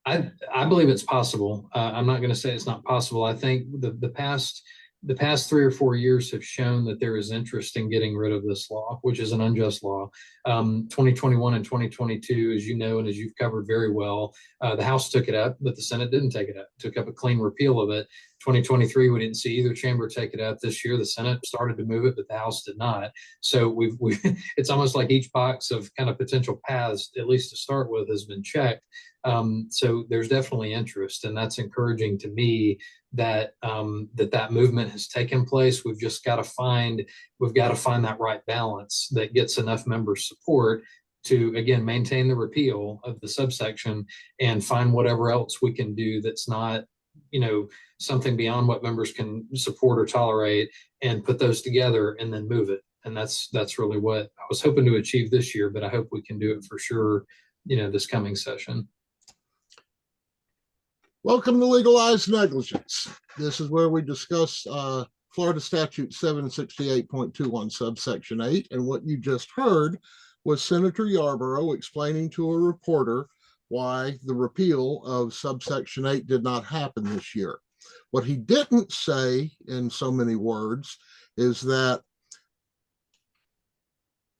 I believe it's possible. I'm not going to say it's not possible. I think the past 3 or 4 years have shown that there is interest in getting rid of this law, which is an unjust law. 2021 and 2022, as you know, and as you've covered very well, the House took it up, but the Senate didn't take it up. Took up a clean repeal of it. 2023, we didn't see either chamber take it up. This year, the Senate started to move it, but the House did not. So we've it's almost like each box of kind of potential paths, at least to start with, has been checked. So there's definitely interest, and that's encouraging to me that that movement has taken place. We've got to find that right balance that gets enough member support to again maintain the repeal of the subsection and find whatever else we can do that's not something beyond what members can support or tolerate, and put those together and then move it. And that's really what I was hoping to achieve this year, but I hope we can do it for sure this coming session. Welcome to Legalized Negligence. This is where we discuss Florida Statute 768.21 subsection 8. And what you just heard was Senator Yarborough explaining to a reporter why the repeal of subsection 8 did not happen this year. What he didn't say in so many words is that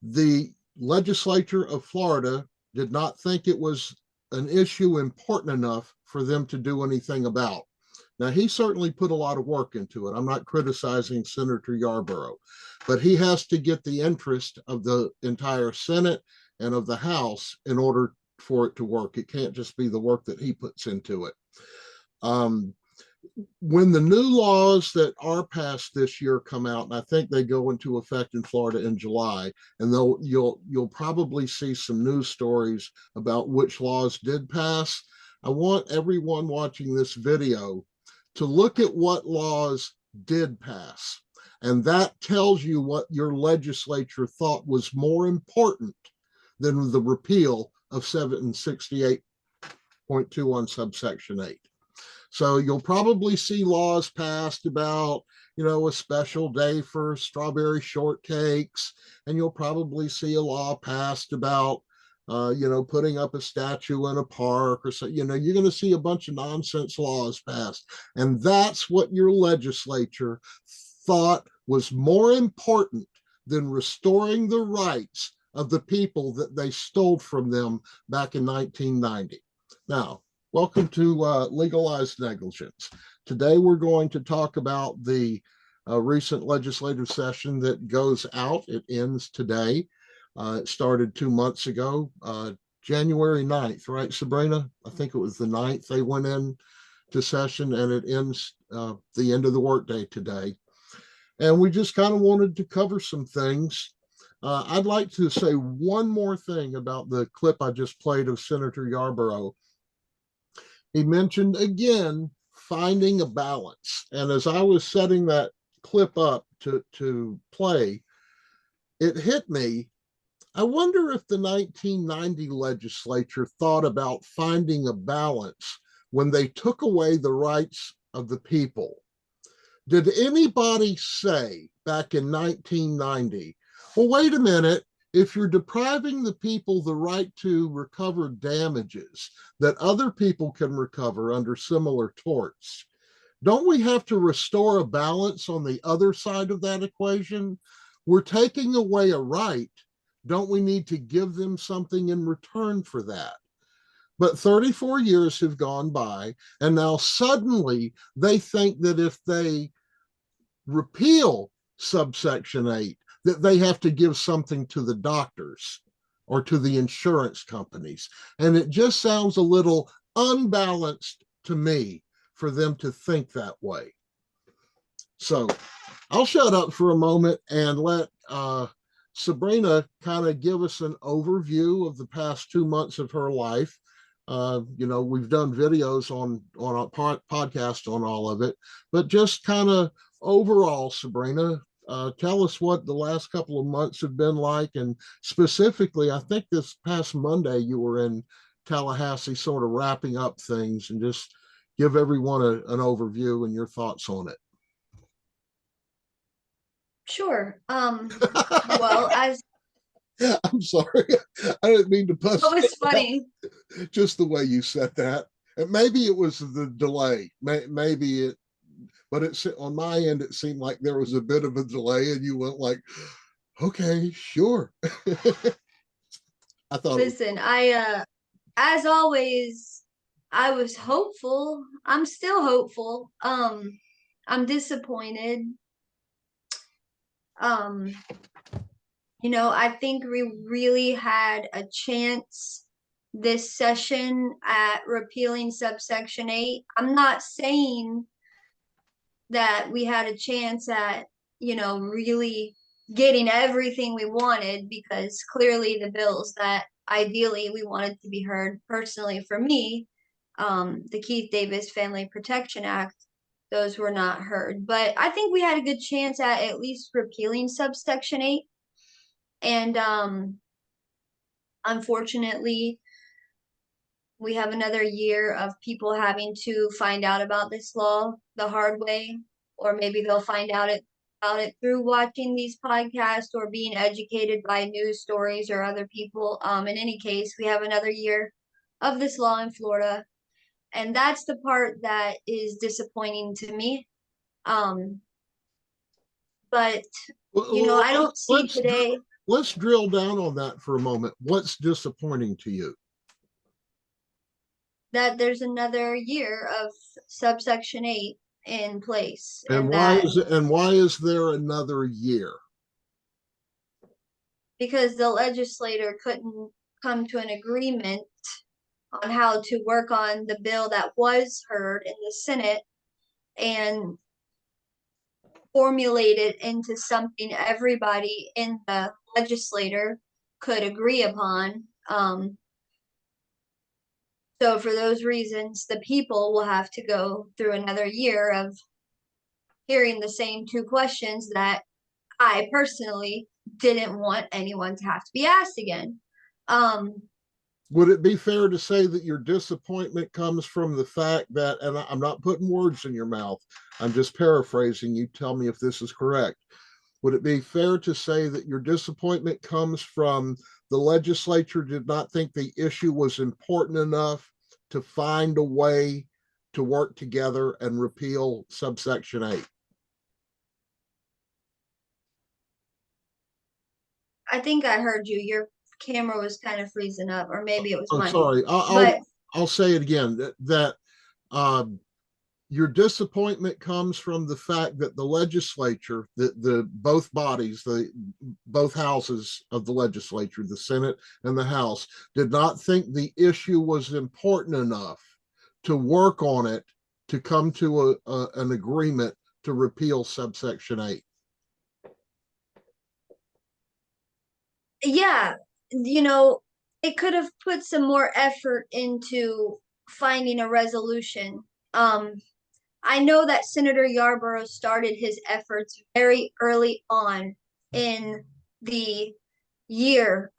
the legislature of Florida did not think it was an issue important enough for them to do anything about. Now, he certainly put a lot of work into it. I'm not criticizing Senator Yarborough, but he has to get the interest of the entire Senate and of the House in order for it to work. It can't just be the work that he puts into it. When the new laws that are passed this year come out, and I think they go into effect in Florida in July, and you'll probably see some news stories about which laws did pass. I want everyone watching this video to look at what laws did pass. And that tells you what your legislature thought was more important than the repeal of 768.21 subsection 8. So you'll probably see laws passed about, a special day for strawberry shortcakes, and you'll probably see a law passed about, putting up a statue in a park or so. You're going to see a bunch of nonsense laws passed. And that's what your legislature thought was more important than restoring the rights of the people that they stole from them back in 1990. Now, welcome to Legalized Negligence. Today, we're going to talk about the recent legislative session that goes out. It ends today. It started 2 months ago, January 9th, right, Sabrina? I think it was the 9th they went into session, and it ends the end of the workday today. And we just kind of wanted to cover some things. I'd like to say one more thing about the clip I just played of Senator Yarborough. He mentioned again finding a balance. And as I was setting that clip up to play, it hit me. I wonder if the 1990 legislature thought about finding a balance when they took away the rights of the people. Did anybody say back in 1990, well, wait a minute, if you're depriving the people the right to recover damages that other people can recover under similar torts, don't we have to restore a balance on the other side of that equation? We're taking away a right. Don't we need to give them something in return for that? But 34 years have gone by, and now suddenly they think that if they repeal subsection 8, that they have to give something to the doctors or to the insurance companies. And it just sounds a little unbalanced to me for them to think that way. So I'll shut up for a moment and let Sabrina kind of give us an overview of the past 2 months of her life. We've done videos on a podcast on all of it, but just kind of overall, Sabrina, tell us what the last couple of months have been like. And specifically, I think this past Monday you were in Tallahassee sort of wrapping up things, and just give everyone an overview and your thoughts on it. Sure. Well, as I'm sorry, I didn't mean to bust. What was funny? Just the way you said that. And maybe it was the delay. Maybe it, but it's on my end. It seemed like there was a bit of a delay, and you went like, "Okay, sure." I thought it was. Listen, I as always, I was hopeful. I'm still hopeful. I'm disappointed. Um, I think we really had a chance this session at repealing subsection 8. I'm not saying that we had a chance at, really getting everything we wanted, because clearly the bills that ideally we wanted to be heard, personally for me, the Keith Davis Family Protection Act, those were not heard. But I think we had a good chance at least repealing subsection 8. And unfortunately, we have another year of people having to find out about this law the hard way, or maybe they'll find out about it through watching these podcasts or being educated by news stories or other people. In any case, we have another year of this law in Florida, and that's the part that is disappointing to me. But I don't see Let's today let's drill down on that for a moment. What's disappointing to you? that there's another year of subsection 8 in place, And and that why is there another year? because the legislator couldn't come to an agreement on how to work on the bill that was heard in the Senate and formulate it into something everybody in the legislature could agree upon. So for those reasons, the people will have to go through another year of hearing the same two questions that I personally didn't want anyone to have to be asked again. Would it be fair to say that your disappointment comes from the fact that, and I'm not putting words in your mouth, I'm just paraphrasing, you tell me if this is correct. Would it be fair to say that your disappointment comes from the legislature did not think the issue was important enough to find a way to work together and repeal subsection 8? I think I heard you. Your camera was kind of freezing up, or maybe it was I'm mine. sorry. But I'll say it again that your disappointment comes from the fact that the legislature, the both bodies, both houses of the legislature, the Senate and the House, did not think the issue was important enough to work on it to come to an agreement to repeal subsection 8. yeah, it could have put some more effort into finding a resolution. I know that Senator Yarborough started his efforts very early on in the year.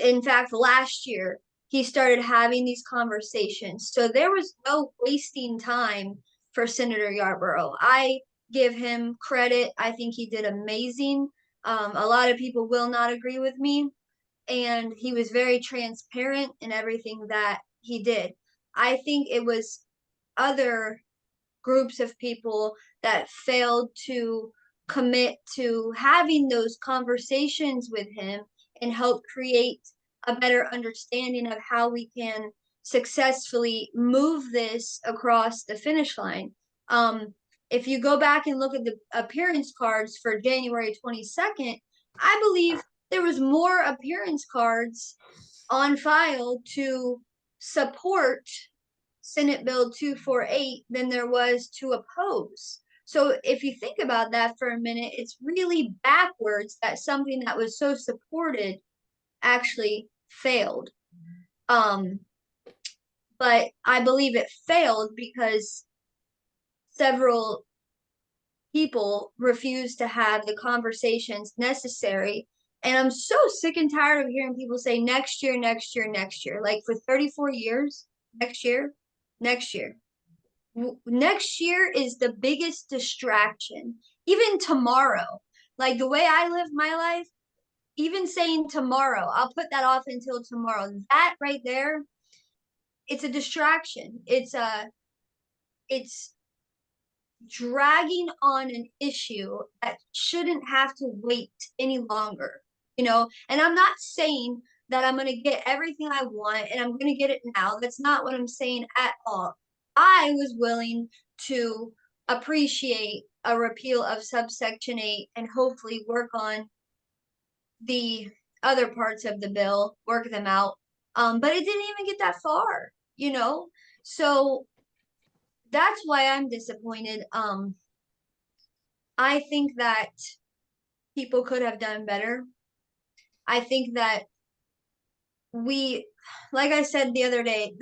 In fact, last year, he started having these conversations. So there was no wasting time for Senator Yarborough. I give him credit. I think he did amazing. A lot of people will not agree with me, and he was very transparent in everything that he did. I think it was other groups of people that failed to commit to having those conversations with him and help create a better understanding of how we can successfully move this across the finish line. If you go back and look at the appearance cards for January 22nd, I believe there was more appearance cards on file to support Senate Bill 248 than there was to oppose. So if you think about that for a minute, it's really backwards that something that was so supported actually failed. But I believe it failed because several people refused to have the conversations necessary. And I'm so sick and tired of hearing people say next year, next year, next year. Like for 34 years, next year, next year. Next year is the biggest distraction. Even tomorrow, like the way I live my life, even saying tomorrow, I'll put that off until tomorrow. That right there it's a distraction. It's dragging on an issue that shouldn't have to wait any longer, you know? And I'm not saying that I'm going to get everything I want and I'm going to get it now. That's not what I'm saying at all. I was willing to appreciate a repeal of subsection 8 and hopefully work on the other parts of the bill, work them out. But it didn't even get that far, you know? So that's why I'm disappointed. I think that people could have done better. I think that we, like I said the other day,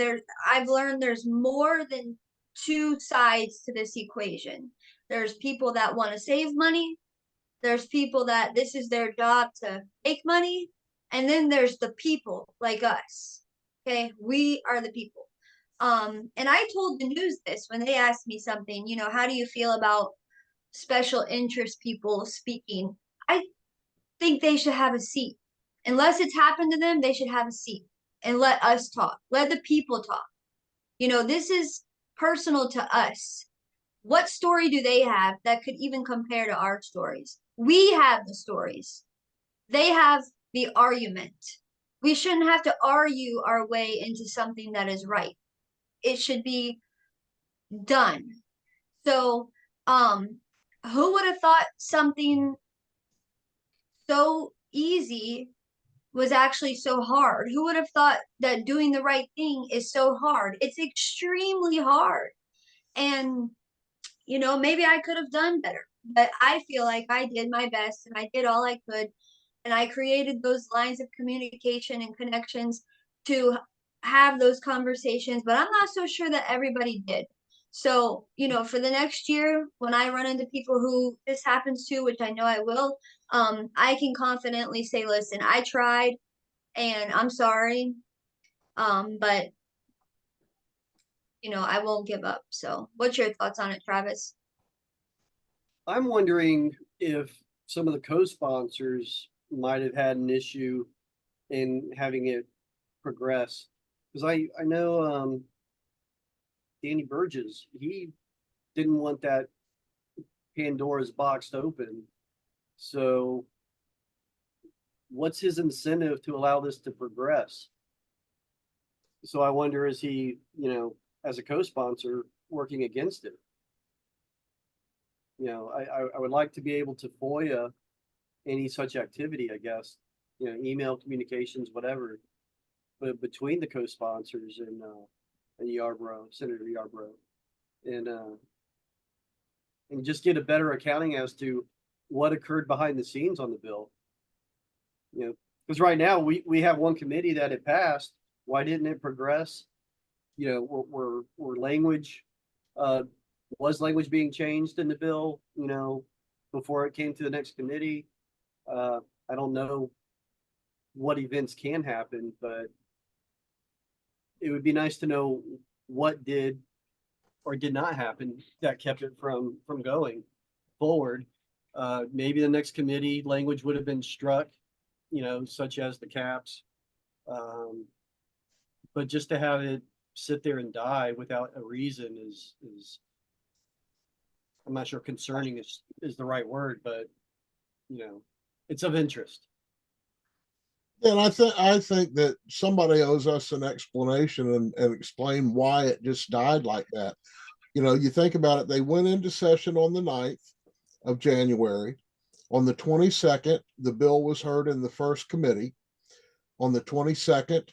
I've learned there's more than two sides to this equation. There's people that want to save money. There's people that this is their job to make money. And then there's the people like us. Okay. We are the people. And I told the news this when they asked me something, you know, how do you feel about special interest people speaking? I think they should have a seat. Unless it's happened to them, they should have a seat and let us talk. Let the people talk. You know, this is personal to us. What story do they have that could even compare to our stories? We have the stories. They have the argument. We shouldn't have to argue our way into something that is right. It should be done. So, who would have thought something so easy was actually so hard? Who would have thought that doing the right thing is so hard? It's extremely hard. And, you know, maybe I could have done better, but I feel like I did my best and I did all I could. And I created those lines of communication and connections to have those conversations, but I'm not so sure that everybody did. So, you know, for the next year, when I run into people who this happens to, which I know I will, I can confidently say, listen, I tried and I'm sorry. But you know, I won't give up. So what's your thoughts on it, Travis? I'm wondering if some of the co-sponsors might have had an issue in having it progress. Because I know Danny Burgess, he didn't want that Pandora's box to open. So what's his incentive to allow this to progress? So I wonder, is he, you know, as a co-sponsor working against it? You know, I would like to be able to FOIA any such activity, I guess, you know, email communications, whatever, but between the co-sponsors and Yarborough, Senator Yarborough, and just get a better accounting as to what occurred behind the scenes on the bill. You know, because right now we have one committee that it passed. Why didn't it progress? You know, were language was language being changed in the bill, you know, before it came to the next committee? I don't know what events can happen, but it would be nice to know what did or did not happen that kept it from going forward. Maybe the next committee language would have been struck, you know, such as the caps. But just to have it sit there and die without a reason is I'm not sure concerning is the right word, but you know, it's of interest. And I think that somebody owes us an explanation and explain why it just died like that. You know, you think about it, they went into session on the 9th of January. On the 22nd, the bill was heard in the first committee. On the 22nd,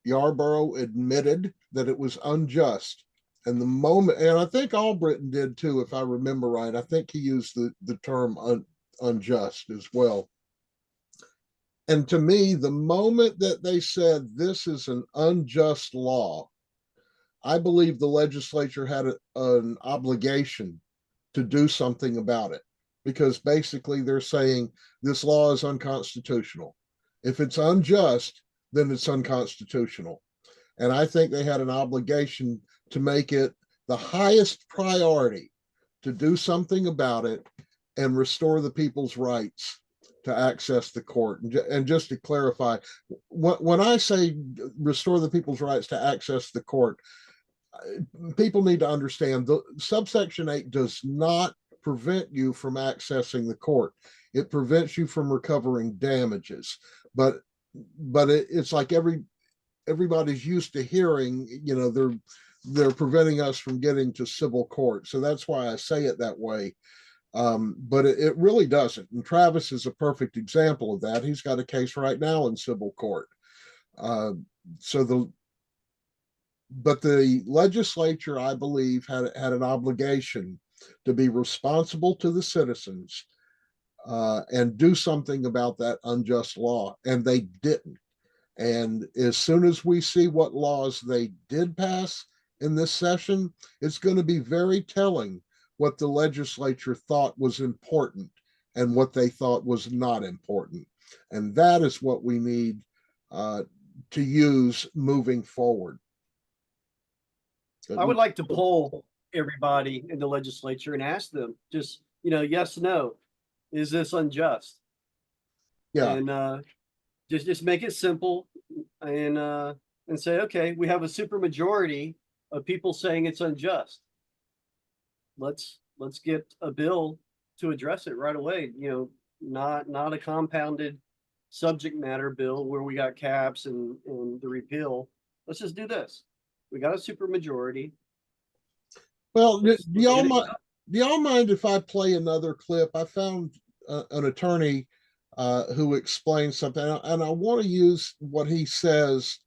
Yarborough admitted that it was unjust. And the moment, and I think Albritton did too, if I remember right. I think he used the term unjust as well. And to me, the moment that they said this is an unjust law, I believe the legislature had an obligation to do something about it, because basically they're saying this law is unconstitutional. If it's unjust, then it's unconstitutional. And I think they had an obligation to make it the highest priority to do something about it and restore the people's rights to access the court. And just to clarify, when I say restore the people's rights to access the court, people need to understand the subsection 8 does not prevent you from accessing the court. It prevents you from recovering damages. But it's like everybody's used to hearing, they're preventing us from getting to civil court. So that's why I say it that way. But it really doesn't. And Travis is a perfect example of that. He's got a case right now in civil court. But the legislature, I believe, had an obligation to be responsible to the citizens and do something about that unjust law, and they didn't. And as soon as we see what laws they did pass in this session, it's going to be very telling what the legislature thought was important and what they thought was not important. And that is what we need to use moving forward. I would like to poll everybody in the legislature and ask them just, yes, no, is this unjust? Yeah. And just make it simple and say, okay, we have a super majority of people saying it's unjust. Let's get a bill to address it right away. Not a compounded subject matter bill where we got caps and the repeal. Let's just do this. We got a super majority. Well, do y'all mind if I play another clip? I found an attorney who explains something, and I want to use what he says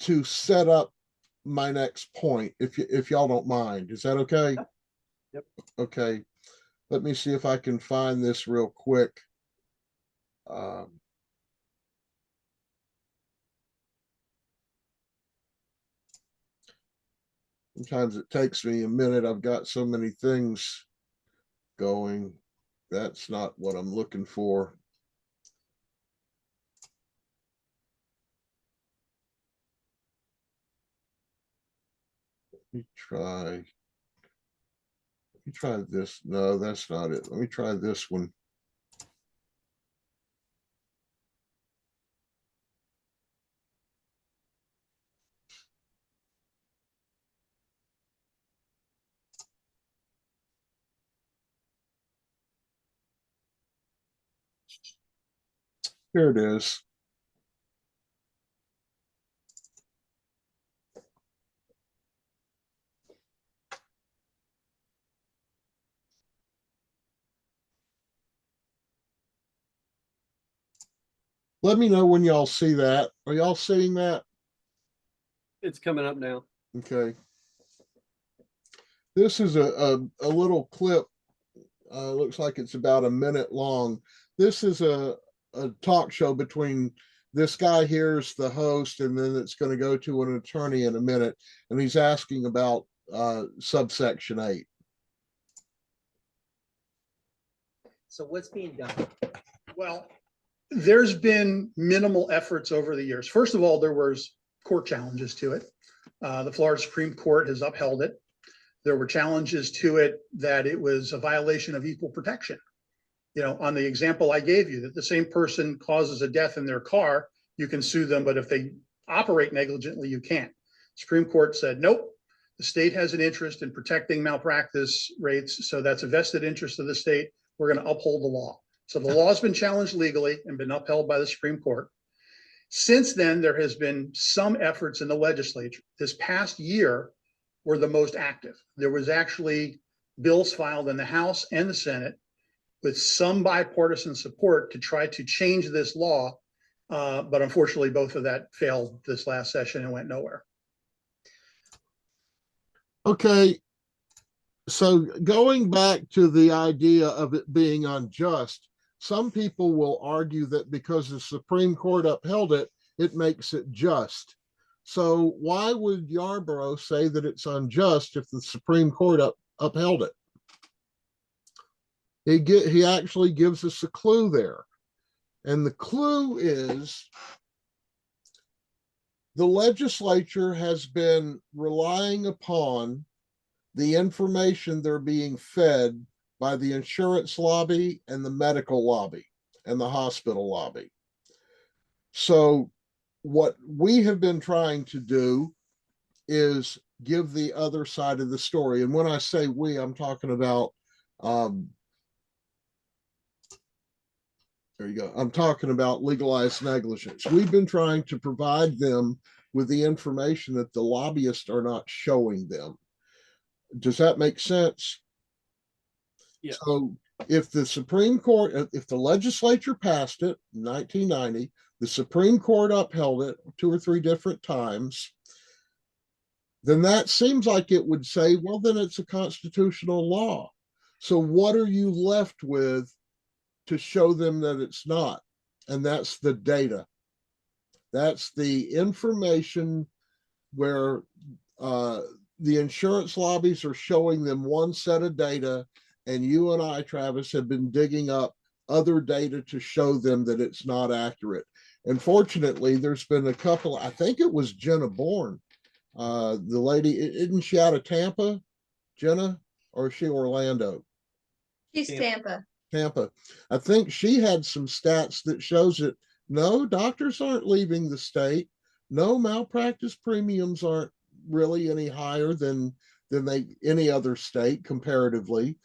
to set up my next point, if y'all don't mind. Is that okay? Yep. Okay. Let me see if I can find this real quick. Sometimes it takes me a minute. I've got so many things going. That's not what I'm looking for. Let me try this. No, that's not it. Let me try this one. Here it is. Let me know when y'all see that. Are y'all seeing that? It's coming up now. Okay. This is a little clip. Looks like it's about a minute long. This is a talk show between this guy here's the host, and then it's going to go to an attorney in a minute, and he's asking about subsection 8. So what's being done? Well, there's been minimal efforts over the years. First of all, there was court challenges to it. The Florida Supreme Court has upheld it. There were challenges to it that it was a violation of equal protection. On the example I gave you, that the same person causes a death in their car, you can sue them, but if they operate negligently, you can't. Supreme Court said, nope, the state has an interest in protecting malpractice rates, so that's a vested interest of the state. We're going to uphold the law. So the law has been challenged legally and been upheld by the Supreme Court. Since then, there has been some efforts in the legislature. This past year were the most active. There was actually bills filed in the House and the Senate with some bipartisan support to try to change this law. But unfortunately, both of that failed this last session and went nowhere. Okay. So going back to the idea of it being unjust, some people will argue that because the Supreme Court upheld it, it makes it just. So why would Yarborough say that it's unjust if the Supreme Court upheld it? He actually gives us a clue there. And the clue is the legislature has been relying upon the information they're being fed by the insurance lobby and the medical lobby. and the hospital lobby. So what we have been trying to do is give the other side of the story. And when I say we, I'm talking about, there you go. I'm talking about legalized negligence. We've been trying to provide them with the information that the lobbyists are not showing them. Does that make sense? Yes. So if the Supreme Court, if the legislature passed it in 1990, the Supreme Court upheld it 2 or 3 different times, then that seems like it would say, well, then it's a constitutional law. So what are you left with to show them that it's not? And that's the data. That's the information where the insurance lobbies are showing them one set of data, and you and I, Travis, have been digging up other data to show them that it's not accurate. And fortunately, there's been a couple, I think it was Jenna Bourne, the lady, isn't she out of Tampa, Jenna, or is she Orlando? She's Tampa. Tampa. I think she had some stats that shows that no, doctors aren't leaving the state. No, malpractice premiums aren't really any higher than any other state comparatively.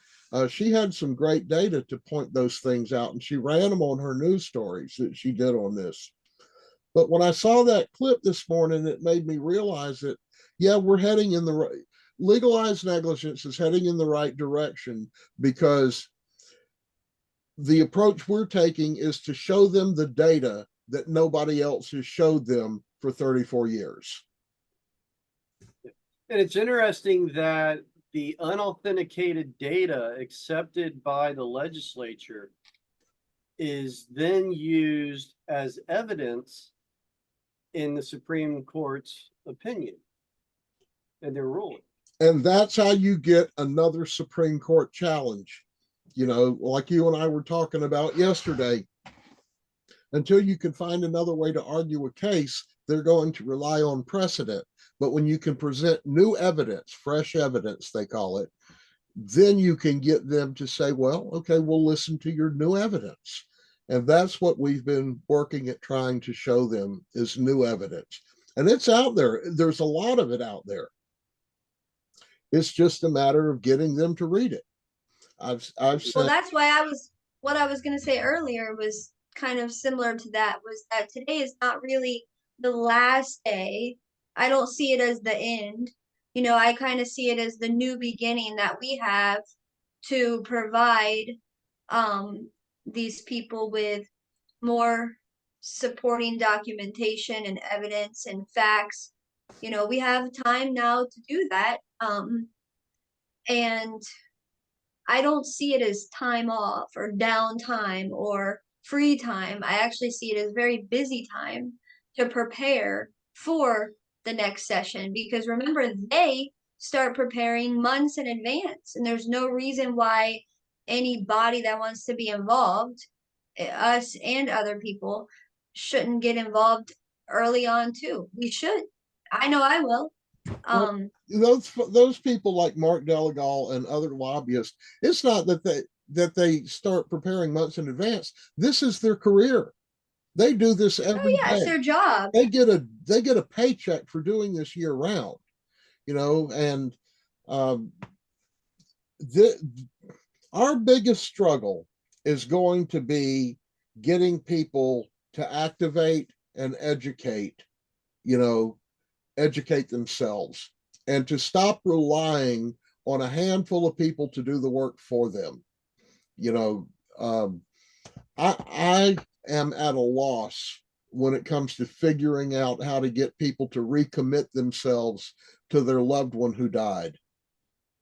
She had some great data to point those things out, and she ran them on her news stories that she did on this. But when I saw that clip this morning, it made me realize that, yeah, we're heading in the right, legalized negligence is heading in the right direction, because the approach we're taking is to show them the data that nobody else has showed them for 34 years. And it's interesting that the unauthenticated data accepted by the legislature is then used as evidence in the Supreme Court's opinion and their ruling. And that's how you get another Supreme Court challenge. You know, like you and I were talking about yesterday, until you can find another way to argue a case, they're going to rely on precedent. But when you can present new evidence, fresh evidence, they call it, then you can get them to say, well, okay, we'll listen to your new evidence. And that's what we've been working at trying to show them, is new evidence. And it's out there. There's a lot of it out there. It's just a matter of getting them to read it. I've Well, said, that's why what I was going to say earlier was kind of similar to that, was that today is not really the last day. I don't see it as the end. You know, I kind of see it as the new beginning that we have to provide these people with more supporting documentation and evidence and facts. You know, we have time now to do that. And I don't see it as time off or downtime or free time. I actually see it as very busy time to prepare for the next session, because remember, they start preparing months in advance, and there's no reason why anybody that wants to be involved, us and other people, shouldn't get involved early on too. We should. I know I will. well, those people like Mark Delagal and other lobbyists, it's not that they start preparing months in advance. This is their career. They do this Oh every yeah, it's day. their job. They get a paycheck for doing this year round, you know. And our biggest struggle is going to be getting people to activate and educate, you know, educate themselves, and to stop relying on a handful of people to do the work for them. You know, I am at a loss when it comes to figuring out how to get people to recommit themselves to their loved one who died.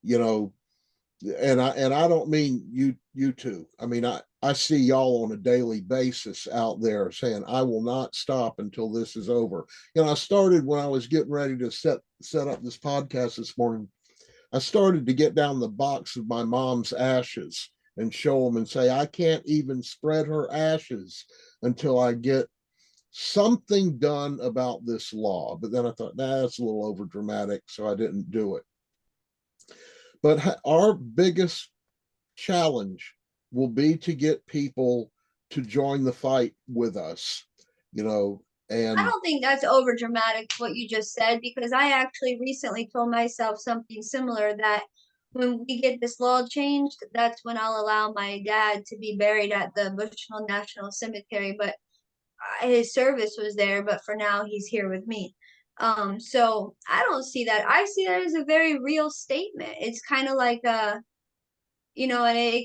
You know, and I don't mean you two. I mean, I see y'all on a daily basis out there saying, I will not stop until this is over. You know, I started when I was getting ready to set up this podcast this morning. I started to get down the box of my mom's ashes and show them and say, I can't even spread her ashes until I get something done about this law. But then I thought, nah, that's a little over dramatic, so I didn't do it. But our biggest challenge will be to get people to join the fight with us, you know, I and don't think that's over dramatic what you just said, because I actually recently told myself something similar, that when we get this law changed, that's when I'll allow my dad to be buried at the Bushnell National Cemetery. But his service was there, but for now he's here with me. So I don't see that. I see that as a very real statement. It's kind of like and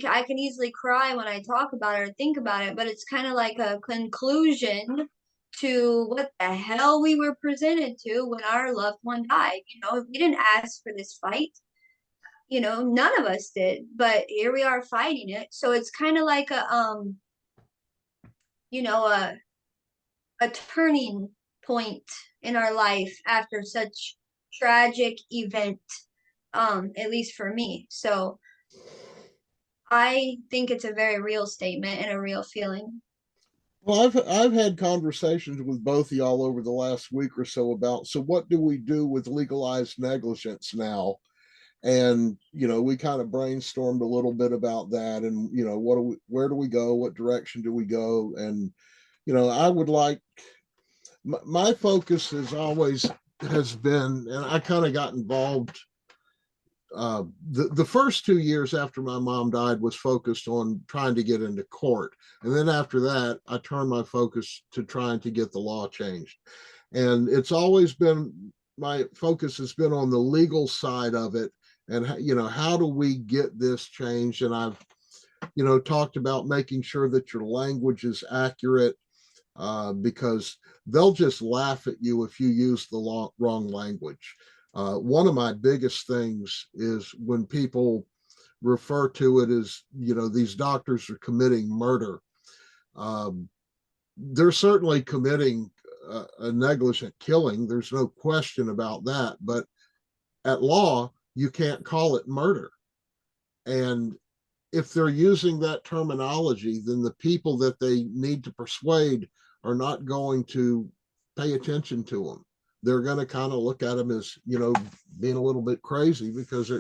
I can easily cry when I talk about it or think about it, but it's kind of like a conclusion to what the hell we were presented to when our loved one died. We didn't ask for this fight. None of us did, but here we are fighting it. So it's kind of like you know, a a turning point in our life after such tragic event, at least for me. So I think it's a very real statement and a real feeling. well, I've had conversations with both of y'all over the last week or so about, so what do we do with legalized negligence now? And we kind of brainstormed a little bit about that, and where do we go, what direction do we go? And I would like, my focus has been, and I kind of got involved. The first 2 years after my mom died was focused on trying to get into court, and then after that I turned my focus to trying to get the law changed. And it's always been, my focus has been on the legal side of it, and how do we get this changed? And I've talked about making sure that your language is accurate, because they'll just laugh at you if you use the wrong language. One of my biggest things is when people refer to it as, these doctors are committing murder. They're certainly committing a negligent killing. There's no question about that. But at law, you can't call it murder. And if they're using that terminology, then the people that they need to persuade are not going to pay attention to them. They're going to kind of look at them as, being a little bit crazy, because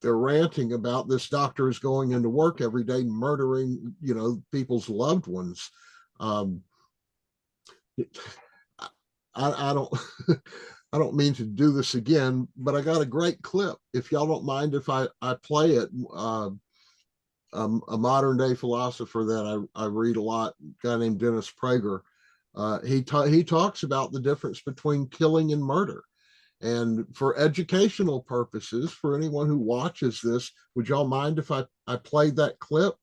they're ranting about this doctor is going into work every day murdering, people's loved ones. I don't I don't mean to do this again, but I got a great clip. If y'all don't mind if I play it. A modern day philosopher that I read a lot, a guy named Dennis Prager. He talks about the difference between killing and murder. And for educational purposes, for anyone who watches this, would y'all mind if I played that clip?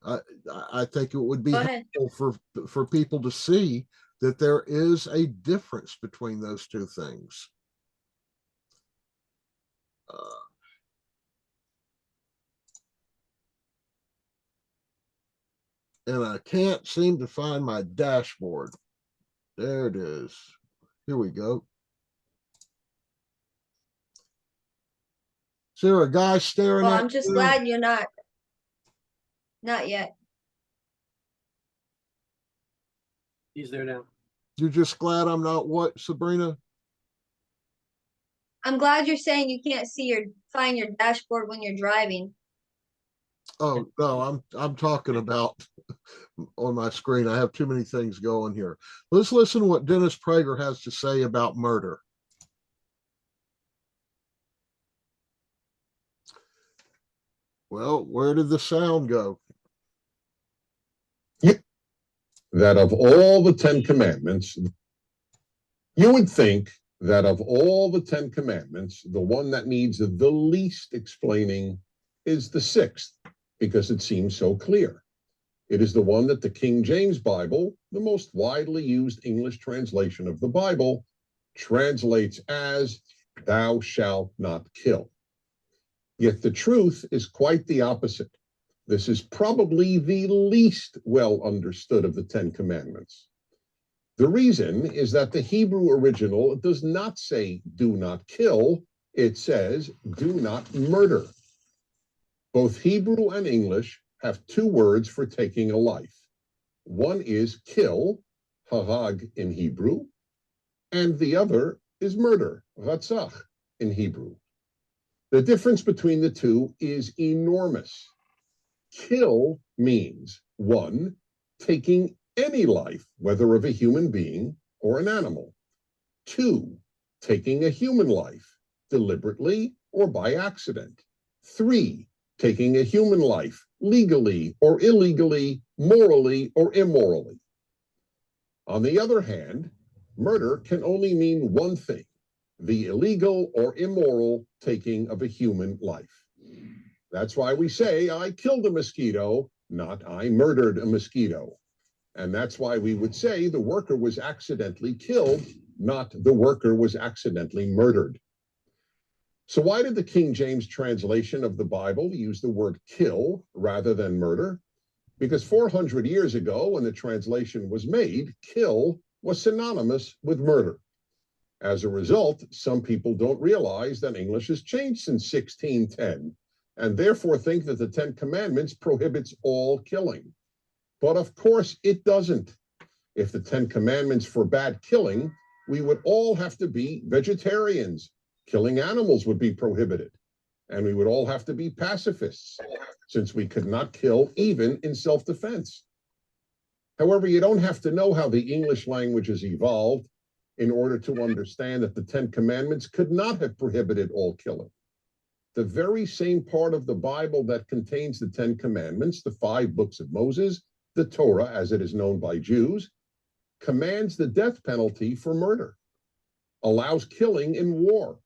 I think it would be helpful for people to see that there is a difference between those two things. And I can't seem to find my dashboard. There it is. Here we go. Is there a guy staring Well, at I'm just you? glad you're not yet. He's there now. You're just glad I'm not what, Sabrina? I'm glad you're saying you can't find your dashboard when you're driving. Oh no, I'm talking about on my screen. I have too many things going here. Let's listen to what Dennis Prager has to say about murder. Well, where did the sound go? That of all the 10 commandments, you would think that of all the 10 commandments, the one that needs the least explaining is the 6th, because it seems so clear. It is the one that the King James Bible, the most widely used English translation of the Bible, translates as, "Thou shalt not kill." Yet the truth is quite the opposite. This is probably the least well understood of the 10 commandments. The reason is that the Hebrew original does not say, "do not kill." It says, "do not murder." Both Hebrew and English have 2 words for taking a life. One is kill, harag in Hebrew, and the other is murder, ratzach in Hebrew. The difference between the two is enormous. Kill means one, taking any life, whether of a human being or an animal. Two, taking a human life deliberately or by accident. Three, taking a human life legally or illegally, morally or immorally. On the other hand, murder can only mean one thing: the illegal or immoral taking of a human life. That's why we say, I killed a mosquito, not I murdered a mosquito. And that's why we would say the worker was accidentally killed, not the worker was accidentally murdered. So why did the King James translation of the Bible use the word kill rather than murder? Because 400 years ago, when the translation was made, kill was synonymous with murder. As a result, some people don't realize that English has changed since 1610, and therefore think that the Ten Commandments prohibits all killing. But of course it doesn't. If the Ten Commandments forbade killing, we would all have to be vegetarians. Killing animals would be prohibited. And we would all have to be pacifists, since we could not kill even in self-defense. However, you don't have to know how the English language has evolved in order to understand that the Ten Commandments could not have prohibited all killing. The very same part of the Bible that contains the Ten Commandments, the 5 books of Moses, the Torah, as it is known by Jews, commands the death penalty for murder, allows killing in war,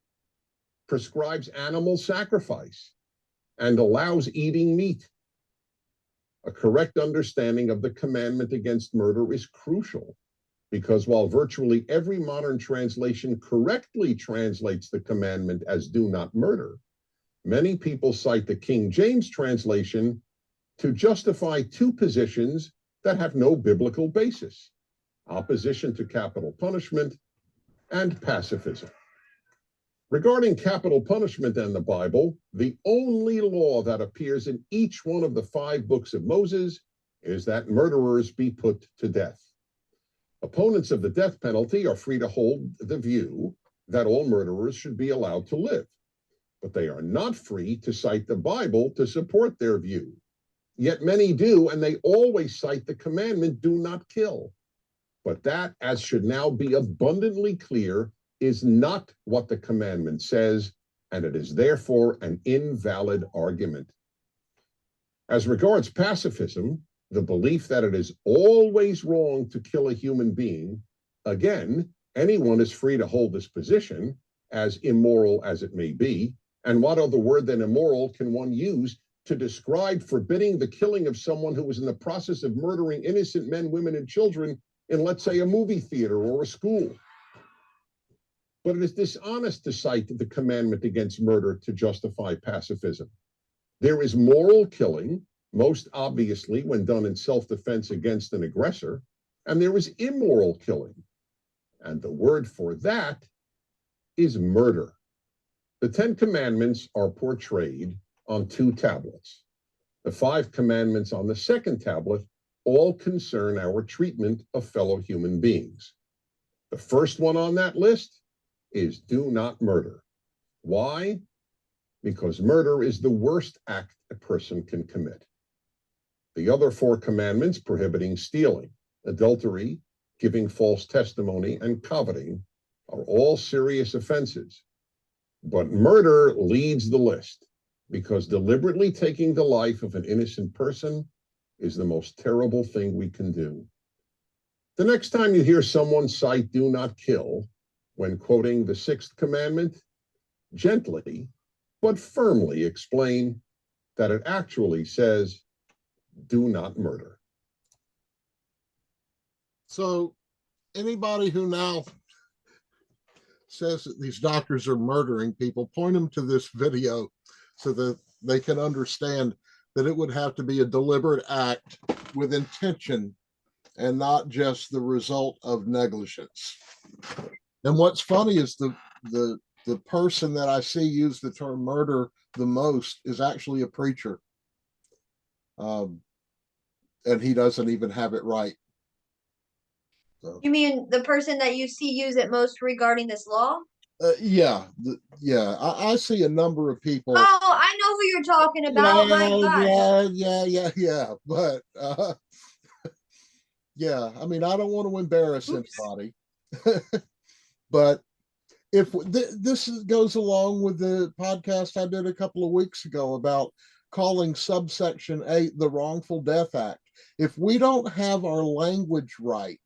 prescribes animal sacrifice, and allows eating meat. A correct understanding of the commandment against murder is crucial, because while virtually every modern translation correctly translates the commandment as do not murder, many people cite the King James translation to justify 2 positions that have no biblical basis: opposition to capital punishment and pacifism. Regarding capital punishment and the Bible, the only law that appears in each one of the 5 books of Moses is that murderers be put to death. Opponents of the death penalty are free to hold the view that all murderers should be allowed to live, but they are not free to cite the Bible to support their view. Yet many do, and they always cite the commandment, do not kill. But that, as should now be abundantly clear, is not what the commandment says, and it is therefore an invalid argument. As regards pacifism, the belief that it is always wrong to kill a human being, again, anyone is free to hold this position, as immoral as it may be. And what other word than immoral can one use to describe forbidding the killing of someone who was in the process of murdering innocent men, women, and children in, let's say, a movie theater or a school? But it is dishonest to cite the commandment against murder to justify pacifism. There is moral killing, most obviously when done in self-defense against an aggressor, and there is immoral killing. And the word for that is murder. The 10 Commandments are portrayed on 2 tablets. The 5 commandments on the second tablet all concern our treatment of fellow human beings. The first one on that list is do not murder. Why? Because murder is the worst act a person can commit. The other 4 commandments prohibiting stealing, adultery, giving false testimony, and coveting are all serious offenses. But murder leads the list, because deliberately taking the life of an innocent person is the most terrible thing we can do. The next time you hear someone cite do not kill when quoting the 6th commandment, gently but firmly explain that it actually says do not murder. So anybody who now says that these doctors are murdering people, point them to this video so that they can understand that it would have to be a deliberate act with intention and not just the result of negligence. And what's funny is the person that I see use the term murder the most is actually a preacher. And he doesn't even have it right. So, You mean the person that you see use it most regarding this law? yeah, I see a number of people. Oh, I know who you're talking about. My gosh. Yeah. But yeah, I mean, I don't want to embarrass Oops. anybody, but if this goes along with the podcast I did a couple of weeks ago about calling subsection 8 the Wrongful Death Act. If we don't have our language right,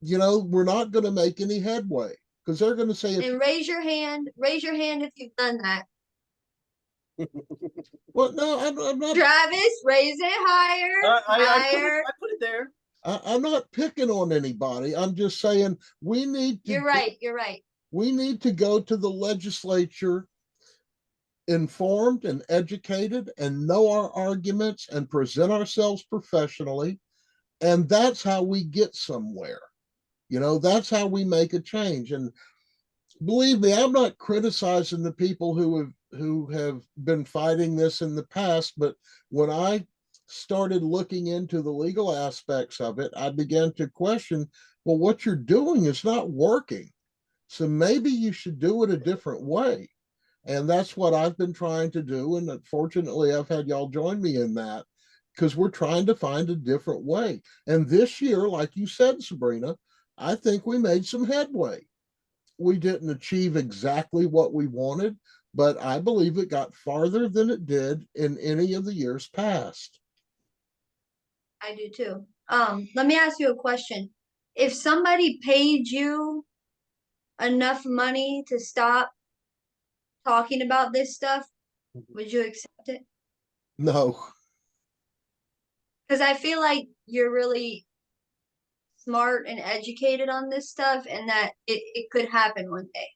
we're not going to make any headway, because they're going to say, And raise your hand if you've done that. well, no, I'm not. Travis, raise it higher. Higher. I put it there. I'm not picking on anybody. I'm just saying You're right. You're right. we need to go to the legislature informed and educated and know our arguments and present ourselves professionally. And that's how we get somewhere. That's how we make a change. And believe me, I'm not criticizing the people who have been fighting this in the past, but when I started looking into the legal aspects of it, I began to question, well, what you're doing is not working. So maybe you should do it a different way. And that's what I've been trying to do. And fortunately, I've had y'all join me in that, because we're trying to find a different way. And this year, like you said, Sabrina, I think we made some headway. We didn't achieve exactly what we wanted, but I believe it got farther than it did in any of the years past. I do too. Let me ask you a question. If somebody paid you enough money to stop talking about this stuff, would you accept it? No. Because I feel like you're really smart and educated on this stuff, and that it could happen one day.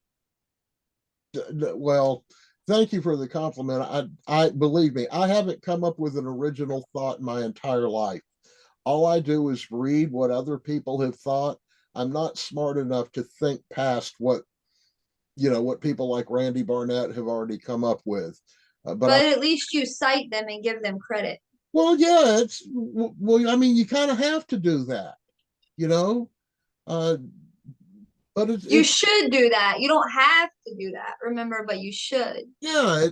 Well, thank you for the compliment. I believe me, I haven't come up with an original thought in my entire life. All I do is read what other people have thought. I'm not smart enough to think past what people like Randy Barnett have already come up with. But at least you cite them and give them credit. Well, yeah, I mean, you kind of have to do that, but you should do that. You don't have to do that, remember, but you should. Yeah,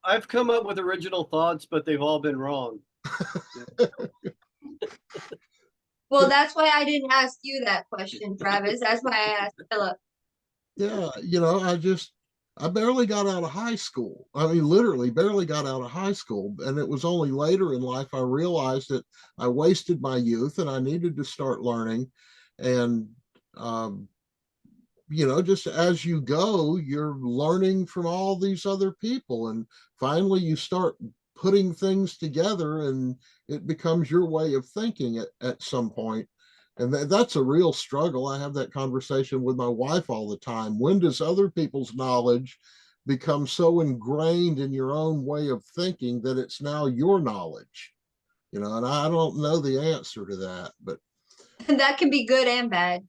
I've come up with original thoughts, but they've all been wrong. Well, that's why I didn't ask you that question, Travis. That's why I asked Philip. Yeah, I barely got out of high school. I mean, literally barely got out of high school. And it was only later in life I realized that I wasted my youth and I needed to start learning. And, just as you go, you're learning from all these other people. And finally, you start putting things together and it becomes your way of thinking at some point. And that's a real struggle. I have that conversation with my wife all the time. When does other people's knowledge become so ingrained in your own way of thinking that it's now your knowledge? And I don't know the answer to that, but that can be good and bad.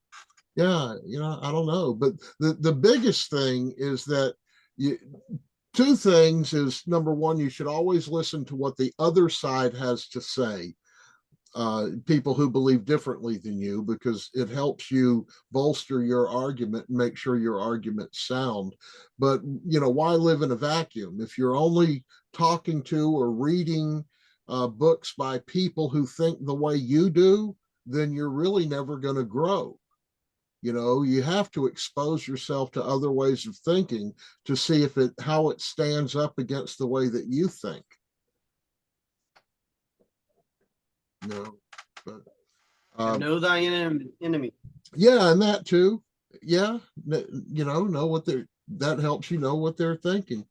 Yeah, I don't know. But the biggest thing is that two things is, number one, you should always listen to what the other side has to say. People who believe differently than you, because it helps you bolster your argument and make sure your argument's sound. But why live in a vacuum? If you're only talking to or reading books by people who think the way you do, then you're really never going to grow. You have to expose yourself to other ways of thinking to see how it stands up against the way that you think. No, but know thy enemy. Yeah, and that too. Yeah, know what that helps you know what they're thinking.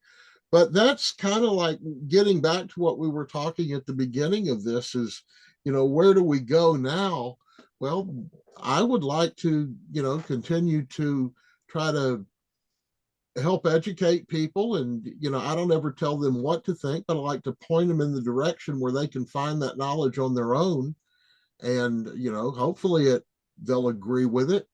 But that's kind of like getting back to what we were talking at the beginning of this is, where do we go now? Well, I would like to, continue to try to help educate people. And, I don't ever tell them what to think, but I like to point them in the direction where they can find that knowledge on their own. And, hopefully they'll agree with it.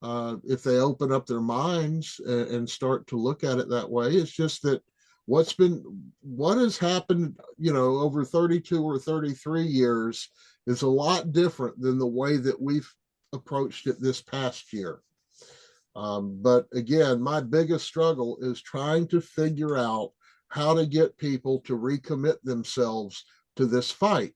If they open up their minds and start to look at it that way. It's just that what has happened, over 32 or 33 years is a lot different than the way that we've approached it this past year. But again, my biggest struggle is trying to figure out how to get people to recommit themselves to this fight.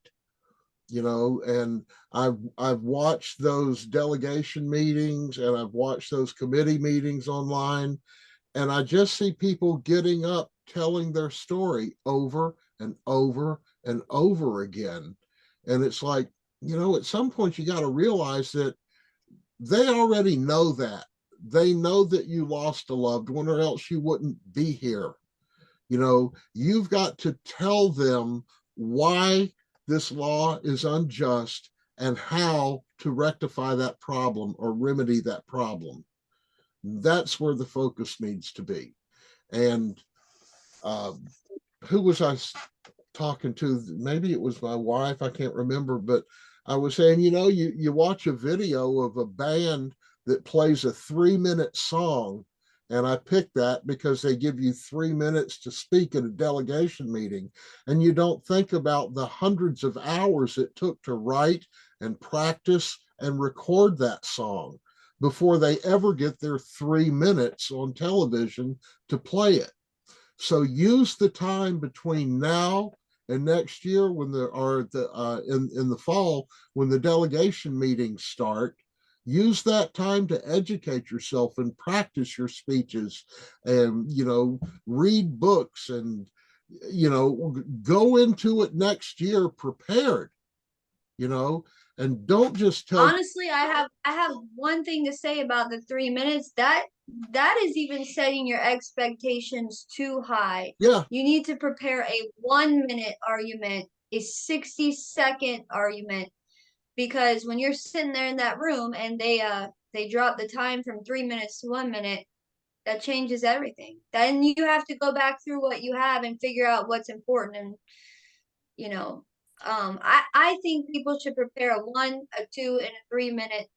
And I've watched those delegation meetings and I've watched those committee meetings online, and I just see people getting up telling their story over and over and over again. And it's like, at some point you got to realize that they already know that. They know that you lost a loved one or else you wouldn't be here. You've got to tell them why this law is unjust and how to rectify that problem or remedy that problem. That's where the focus needs to be. And who was I talking to? Maybe it was my wife, I can't remember, but I was saying, you watch a video of a band that plays a 3-minute song, and I picked that because they give you 3 minutes to speak at a delegation meeting, and you don't think about the hundreds of hours it took to write and practice and record that song before they ever get their 3 minutes on television to play it. So use the time between now and next year when in the fall when the delegation meetings start. Use that time to educate yourself and practice your speeches, and read books, and go into it next year prepared. And don't just tell. Honestly, I have one thing to say about the 3 minutes. That is even setting your expectations too high. Yeah. You need to prepare a 1-minute argument, a 60-second argument, because when you're sitting there in that room and they drop the time from 3 minutes to 1 minute, that changes everything. Then you have to go back through what you have and figure out what's important. And I think people should prepare a 1, a 2, and a 3-minute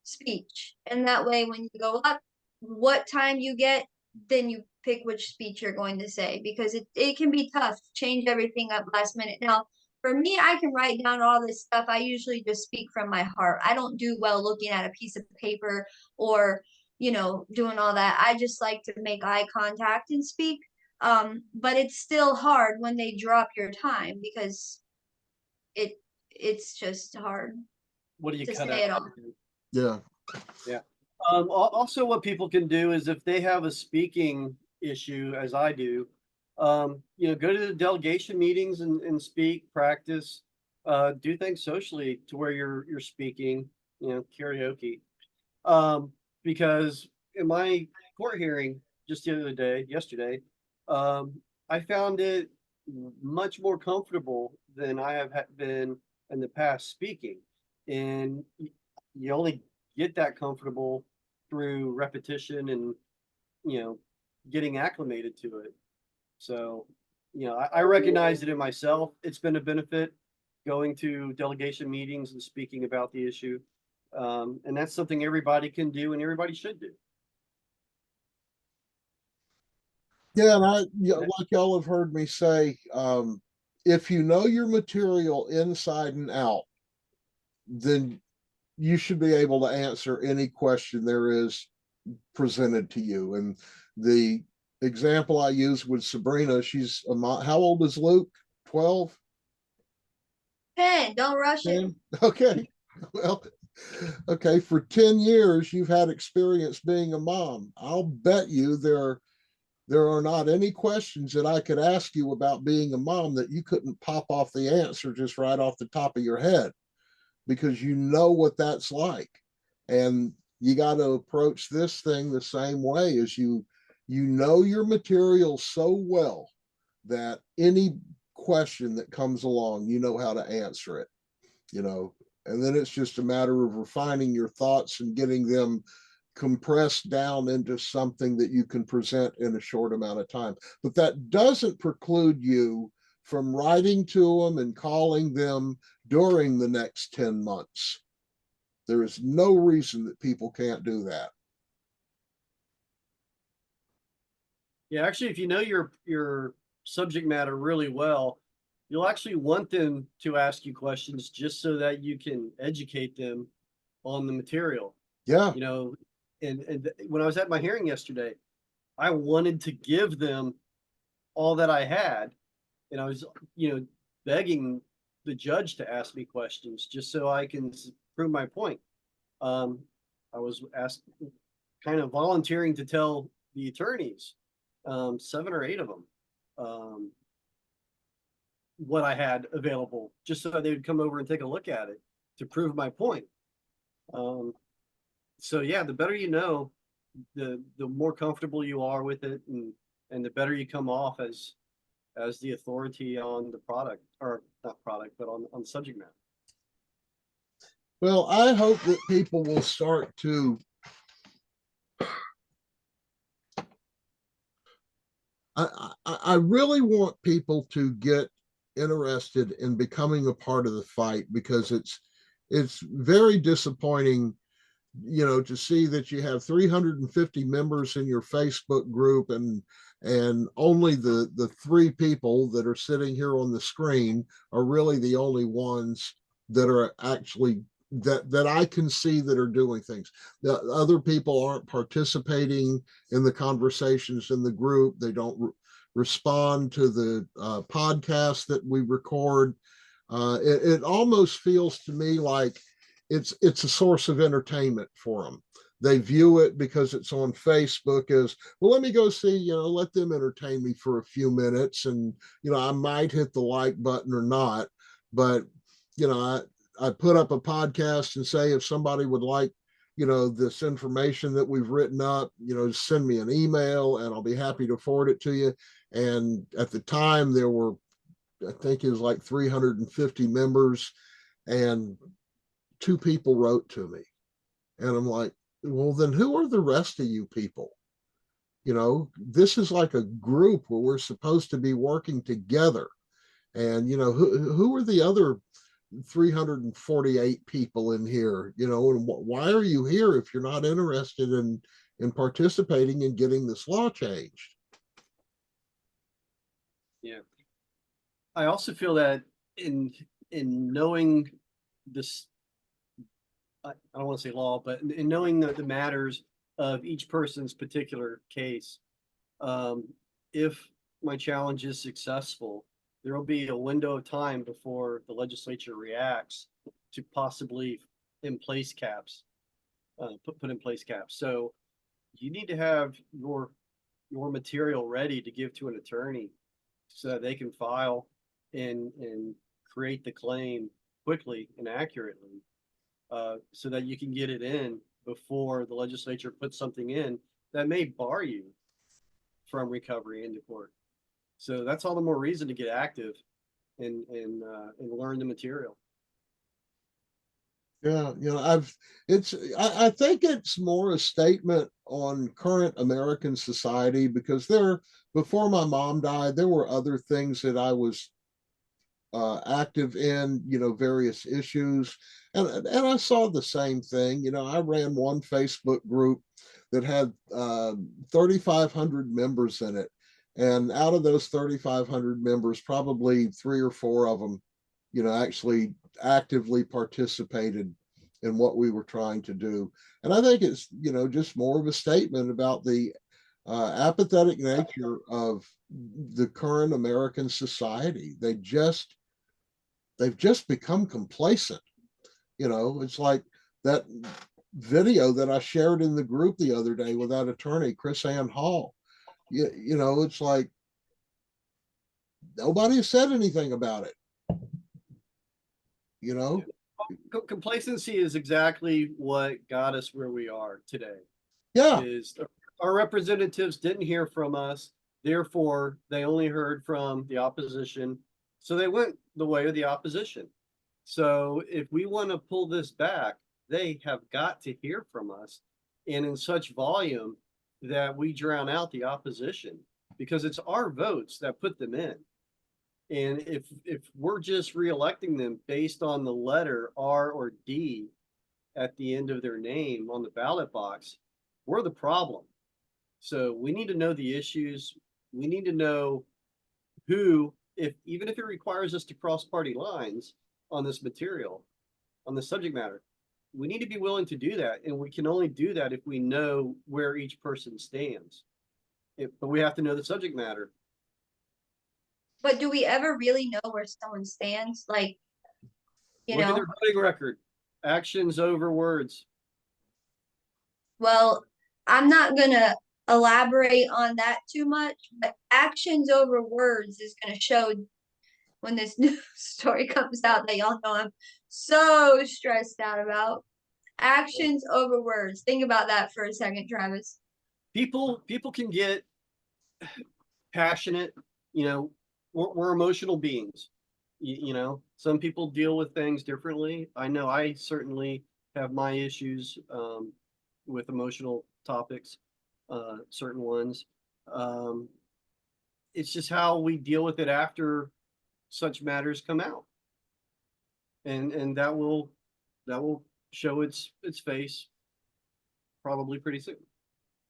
speech, and that way when you go up, what time you get, then you pick which speech you're going to say, because it can be tough to change everything up last minute. Now, for me, I can write down all this stuff. I usually just speak from my heart. I don't do well looking at a piece of paper or doing all that. I just like to make eye contact and speak. But it's still hard when they drop your time, because it's just hard What do you to cut say it out? all. Yeah. Yeah. Also what people can do is if they have a speaking issue, as I do, go to the delegation meetings and speak, practice, do things socially to where you're speaking, karaoke. Because in my court hearing just yesterday, I found it much more comfortable than I have been in the past speaking. And you only get that comfortable through repetition and, getting acclimated to it. So, I recognize it in myself. It's been a benefit going to delegation meetings and speaking about the issue. And that's something everybody can do and everybody should do. Yeah, and like y'all have heard me say, if you know your material inside and out, then you should be able to answer any question there is presented to you. And the example I used with Sabrina, she's how old is Luke? 12? 10, don't rush it. 10? Okay. Well, okay, for 10 years you've had experience being a mom. I'll bet you there are not any questions that I could ask you about being a mom that you couldn't pop off the answer just right off the top of your head, because you know what that's like. And you got to approach this thing the same way, as you know your material so well that any question that comes along, you know how to answer it, and then it's just a matter of refining your thoughts and getting them compressed down into something that you can present in a short amount of time. But that doesn't preclude you from writing to them and calling them during the next 10 months. There is no reason that people can't do that. Yeah, actually, if you know your subject matter really well, you'll actually want them to ask you questions just so that you can educate them on the material. Yeah. And when I was at my hearing yesterday, I wanted to give them all that I had. And I was, begging the judge to ask me questions just so I can prove my point. I was asked, kind of volunteering to tell the attorneys, 7 or 8 of them, what I had available, just so they would come over and take a look at it to prove my point. So yeah, the better you know, the more comfortable you are with it, and the better you come off as the authority on the product, or not product, but on subject matter. Well, I hope that people will start to I really want people to get interested in becoming a part of the fight, because it's very disappointing, to see that you have 350 members in your Facebook group, and only the 3 people that are sitting here on the screen are really the only ones that are actually that I can see that are doing things. The other people aren't participating in the conversations in the group. They don't respond to the podcast that we record. It almost feels to me like it's a source of entertainment for them. They view it because it's on Facebook as, well, let me go see, let them entertain me for a few minutes, and I might hit the like button or not, but I put up a podcast and say, if somebody would like, this information that we've written up, send me an email and I'll be happy to forward it to you. And at the time there were, I think it was like 350 members, and 2 people wrote to me. And I'm like, well, then who are the rest of you people? This is like a group where we're supposed to be working together. And, who are the other 348 people in here, and why are you here if you're not interested in participating in getting this law changed? Yeah. I also feel that in knowing this, I don't want to say law, but in knowing the matters of each person's particular case, if my challenge is successful, there will be a window of time before the legislature reacts to possibly put in place caps. So you need to have your material ready to give to an attorney so that they can file and create the claim quickly and accurately, so that you can get it in before the legislature puts something in that may bar you from recovery into court. So that's all the more reason to get active and learn the material. Yeah, I think it's more a statement on current American society, because before my mom died, there were other things that I was active in, various issues. And I saw the same thing. I ran one Facebook group that had 3,500 members in it. And out of those 3,500 members, probably 3 or 4 of them, actually actively participated in what we were trying to do. And I think it's, just more of a statement about the apathetic nature of the current American society. They've just become complacent. It's like that video that I shared in the group the other day with that attorney, Chris Ann Hall. It's like nobody has said anything about it. Complacency is exactly what got us where we are today. Yeah. Is our representatives didn't hear from us, therefore they only heard from the opposition, so they went the way of the opposition. So if we want to pull this back, they have got to hear from us, and in such volume that we drown out the opposition, because it's our votes that put them in. And if we're just reelecting them based on the letter R or D at the end of their name on the ballot box, we're the problem. So we need to know the issues. We need to know who, even if it requires us to cross party lines on this material, on the subject matter, we need to be willing to do that. And we can only do that if we know where each person stands. But we have to know the subject matter. But do we ever really know where someone stands? Like, you Look at know, their voting record. Actions over words. well, I'm not gonna elaborate on that too much, but actions over words is gonna show when this news story comes out that y'all know I'm so stressed out about. Actions over words. Think about that for a second, Travis. People can get passionate. You know, we're emotional beings. You know, some people deal with things differently. I know I certainly have my issues with emotional topics, certain ones. Um, it's just how we deal with it after such matters come out, and that will show its face probably pretty soon.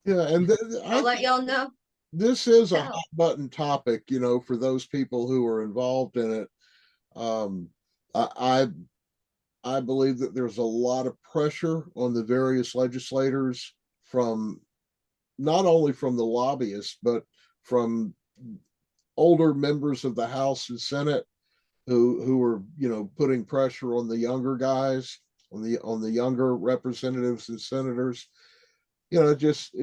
Yeah, and I'll let y'all know. this is a Yeah. hot button topic, for those people who are involved in it. Um, I believe that there's a lot of pressure on the various legislators from not only from the lobbyists, but from older members of the House and Senate who are putting pressure on the younger guys, on the younger representatives and senators. It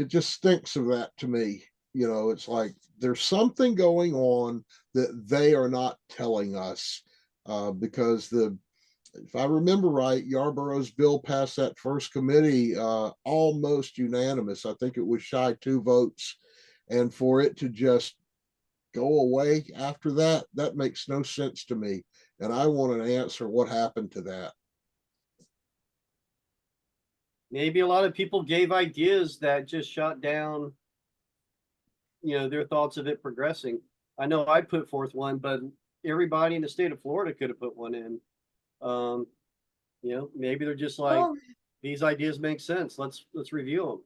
just stinks of that to me. It's like there's something going on that they are not telling us, because if I remember right, Yarborough's bill passed that first committee almost unanimous. I think it was shy 2 votes, and for it to just go away after that, that makes no sense to me. And I want an answer what happened to that. Maybe a lot of people gave ideas that just shot down, their thoughts of it progressing. I know I put forth one, but everybody in the state of Florida could have put one in. Um, maybe they're just like, Well, these ideas make sense. Let's review them.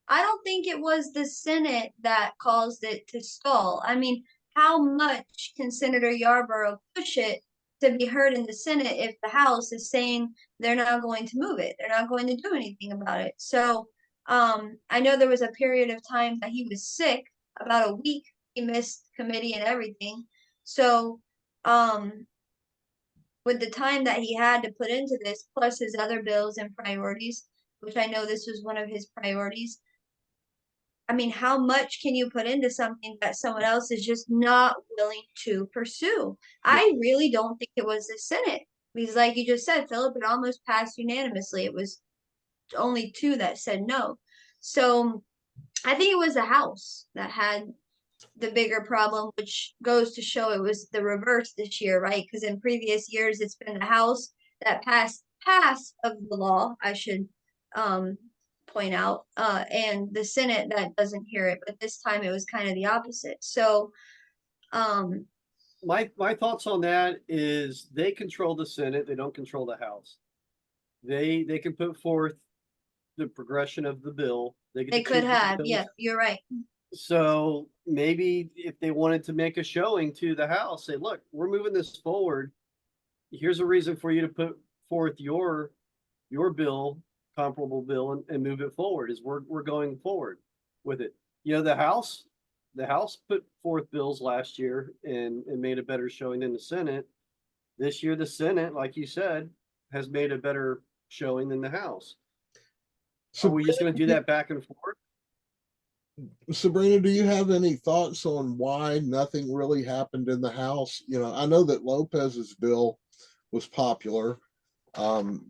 I don't think it was the Senate that caused it to stall. I mean, how much can Senator Yarborough push it to be heard in the Senate if the House is saying they're not going to move it? They're not going to do anything about it. So, I know there was a period of time that he was sick, about a week. He missed committee and everything. So, with the time that he had to put into this, plus his other bills and priorities, which I know this was one of his priorities, I mean, how much can you put into something that someone else is just not willing to pursue? I really don't think it was the Senate because, like you just said, Philip, it almost passed unanimously. It was only 2 that said no. So I think it was the House that had the bigger problem, which goes to show it was the reverse this year, right? Because in previous years, it's been the House that passed of the law, I should point out, and the Senate that doesn't hear it. But this time it was kind of the opposite. So, My thoughts on that is they control the Senate. They don't control the House. They can put forth the progression of the bill. they could have, yeah, you're right. So maybe if they wanted to make a showing to the House, say, look, we're moving this forward. Here's a reason for you to put forth your bill, comparable bill, and move it forward. Is we're going forward with it. The House put forth bills last year and made a better showing than the Senate. This year, the Senate, like you said, has made a better showing than the House. So are we just going to do that back and forth? Sabrina, do you have any thoughts on why nothing really happened in the House? I know that Lopez's bill was popular, and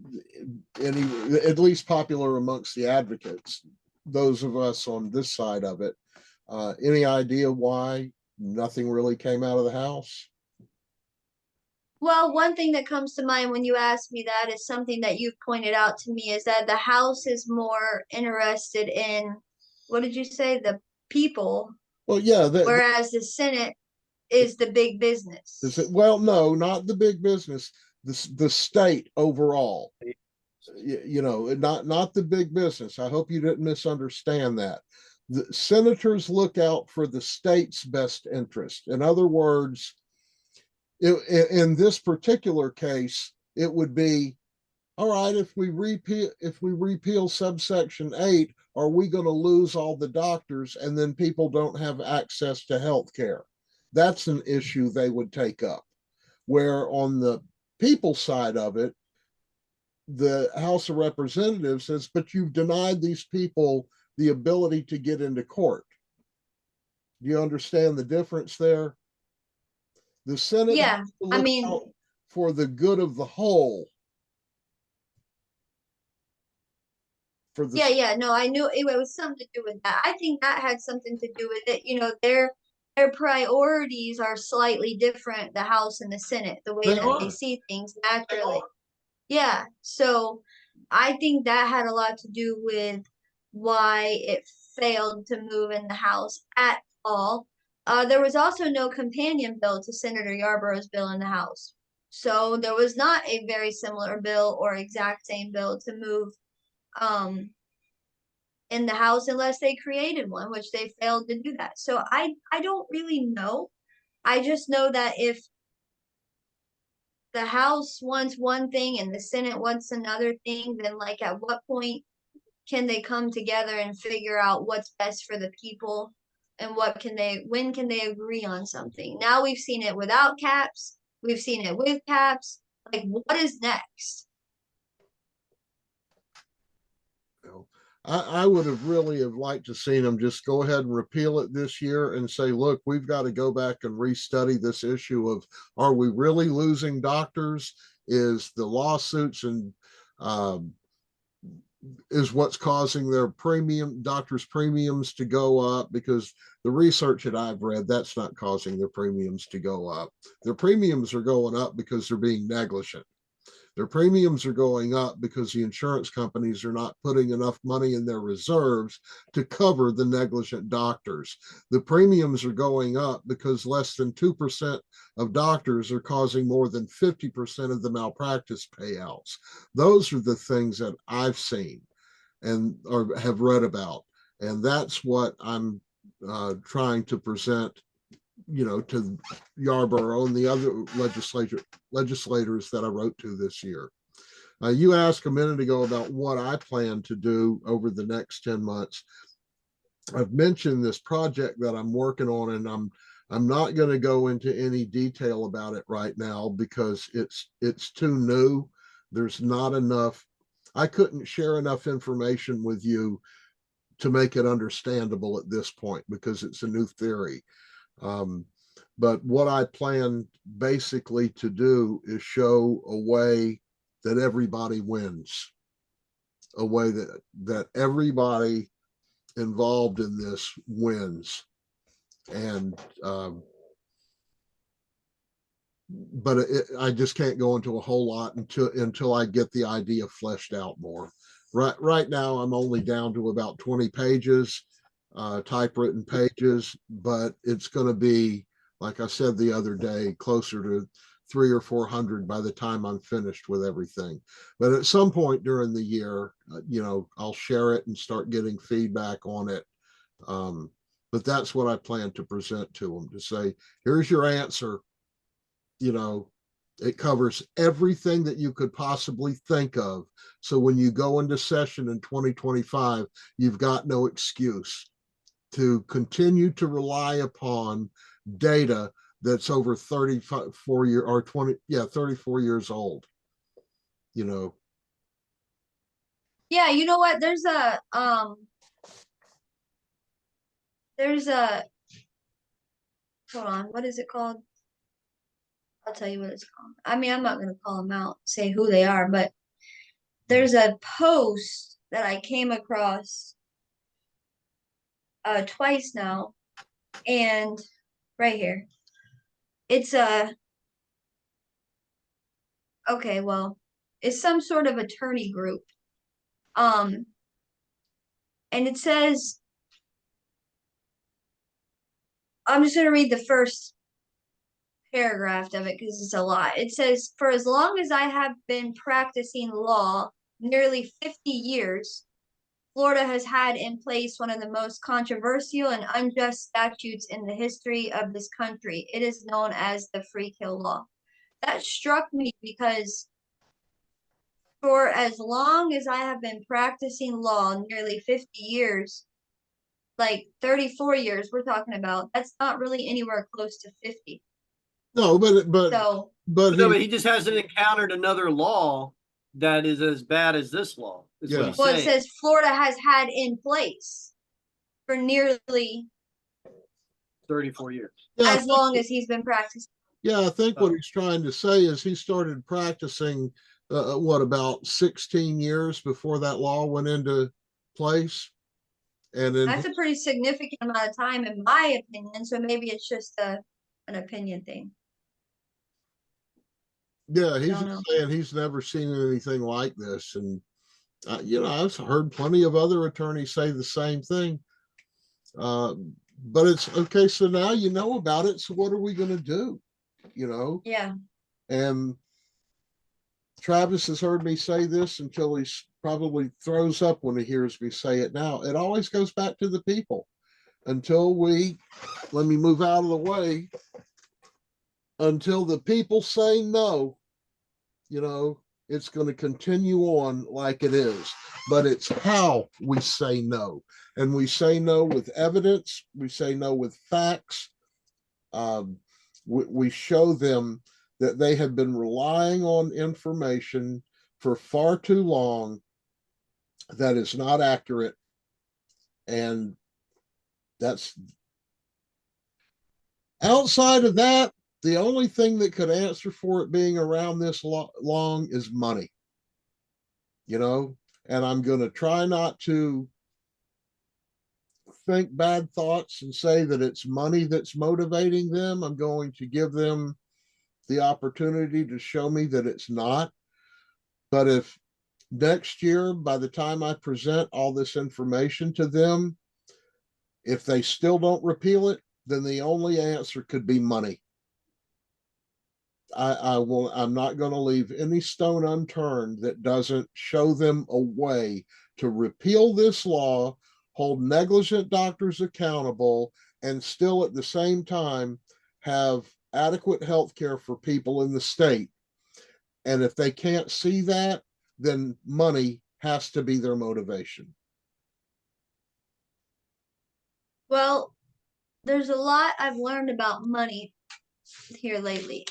at least popular amongst the advocates, those of us on this side of it. Any idea why nothing really came out of the House? Well, one thing that comes to mind when you ask me that is something that you've pointed out to me is that the House is more interested in, what did you say, the people, Well, yeah, whereas the Senate is the big business. well, no, not the big business, the state overall. Not the big business. I hope you didn't misunderstand that. The senators look out for the state's best interest. In other words, in this particular case, it would be, all right, if we repeal subsection 8, are we going to lose all the doctors and then people don't have access to health care? that's an issue they would take up. Where on the people side of it, the House of Representatives says, but you've denied these people the ability to get into court. Do you understand the difference there? The Senate Yeah, has to I look mean, out for the good of the whole. For the yeah, no, I knew it was something to do with that. I think that had something to do with it. You know, their priorities are slightly different, the House and the Senate, the way they that they are. see things naturally. Yeah, so I think that had a lot to do with why it failed to move in the House at all. There was also no companion bill to Senator Yarborough's bill in the House. So there was not a very similar bill or exact same bill to move um in the House unless they created one, which they failed to do that. So I don't really know. I just know that if the House wants one thing and the Senate wants another thing, then like at what point can they come together and figure out what's best for the people and when can they agree on something? Now we've seen it without caps, we've seen it with caps. Like what is next? I would have really have liked to seen them just go ahead and repeal it this year and say, look, we've got to go back and restudy this issue of, are we really losing doctors? Is the lawsuits and um, is what's causing their doctors' premiums to go up? Because the research that I've read, that's not causing their premiums to go up. Their premiums are going up because they're being negligent. Their premiums are going up because the insurance companies are not putting enough money in their reserves to cover the negligent doctors. The premiums are going up because less than 2% of doctors are causing more than 50% of the malpractice payouts. Those are the things that I've seen and or have read about. And that's what I'm trying to present, to Yarborough and the other legislators that I wrote to this year. You asked a minute ago about what I plan to do over the next 10 months. I've mentioned this project that I'm working on, and I'm not going to go into any detail about it right now because it's too new. There's not enough. I couldn't share enough information with you to make it understandable at this point because it's a new theory. But what I plan basically to do is show a way that everybody wins, a way that everybody involved in this wins. And but I just can't go into a whole lot until I get the idea fleshed out more. Right now, I'm only down to about 20 pages, typewritten pages, but it's going to be, like I said the other day, closer to 300 or 400 by the time I'm finished with everything. But at some point during the year, I'll share it and start getting feedback on it. But that's what I plan to present to them, to say, here's your answer. It covers everything that you could possibly think of. So when you go into session in 2025, you've got no excuse to continue to rely upon data that's over 34 year or 34 years old. Yeah, you know what? There's a hold on, what is it called? I'll tell you what it's called. I mean, I'm not gonna call them out, say who they are, but there's a post that I came across twice now, and right here. It's okay, well, it's some sort of attorney group. Um, and it says, I'm just gonna read the first paragraph of it because it's a lot. It says, for as long as I have been practicing law, nearly 50 years, Florida has had in place one of the most controversial and unjust statutes in the history of this country. It is known as the free kill law. That struck me because for as long as I have been practicing law, nearly 50 years, like 34 years we're talking about. That's not really anywhere close to 50. No, So but No, he, but he just hasn't encountered another law that is as bad as this law. Is what Yeah. he's well, it saying. says Florida has had in place for nearly 34 years. yeah, as long as he's been practicing. yeah, I think what Oh. he's trying to say is he started practicing, what, about 16 years before that law went into place? And then, That's a pretty significant amount of time, in my opinion. So maybe it's just an opinion thing. yeah, he's Don't just know. saying he's never seen anything like this. And, I've heard plenty of other attorneys say the same thing. But it's okay. So now you know about it. So what are we going to do? Yeah. And Travis has heard me say this until he probably throws up when he hears me say it now. It always goes back to the people until let me move out of the way, until the people say no, it's going to continue on like it is. But it's how we say no. And we say no with evidence, we say no with facts. We show them that they have been relying on information for far too long that is not accurate. And that's outside of that, the only thing that could answer for it being around this long is money. And I'm going to try not to think bad thoughts and say that it's money that's motivating them. I'm going to give them the opportunity to show me that it's not. But if next year, by the time I present all this information to them, if they still don't repeal it, then the only answer could be money. I'm not going to leave any stone unturned that doesn't show them a way to repeal this law, hold negligent doctors accountable, and still at the same time have adequate health care for people in the state. And if they can't see that, then money has to be their motivation. Well, there's a lot I've learned about money here lately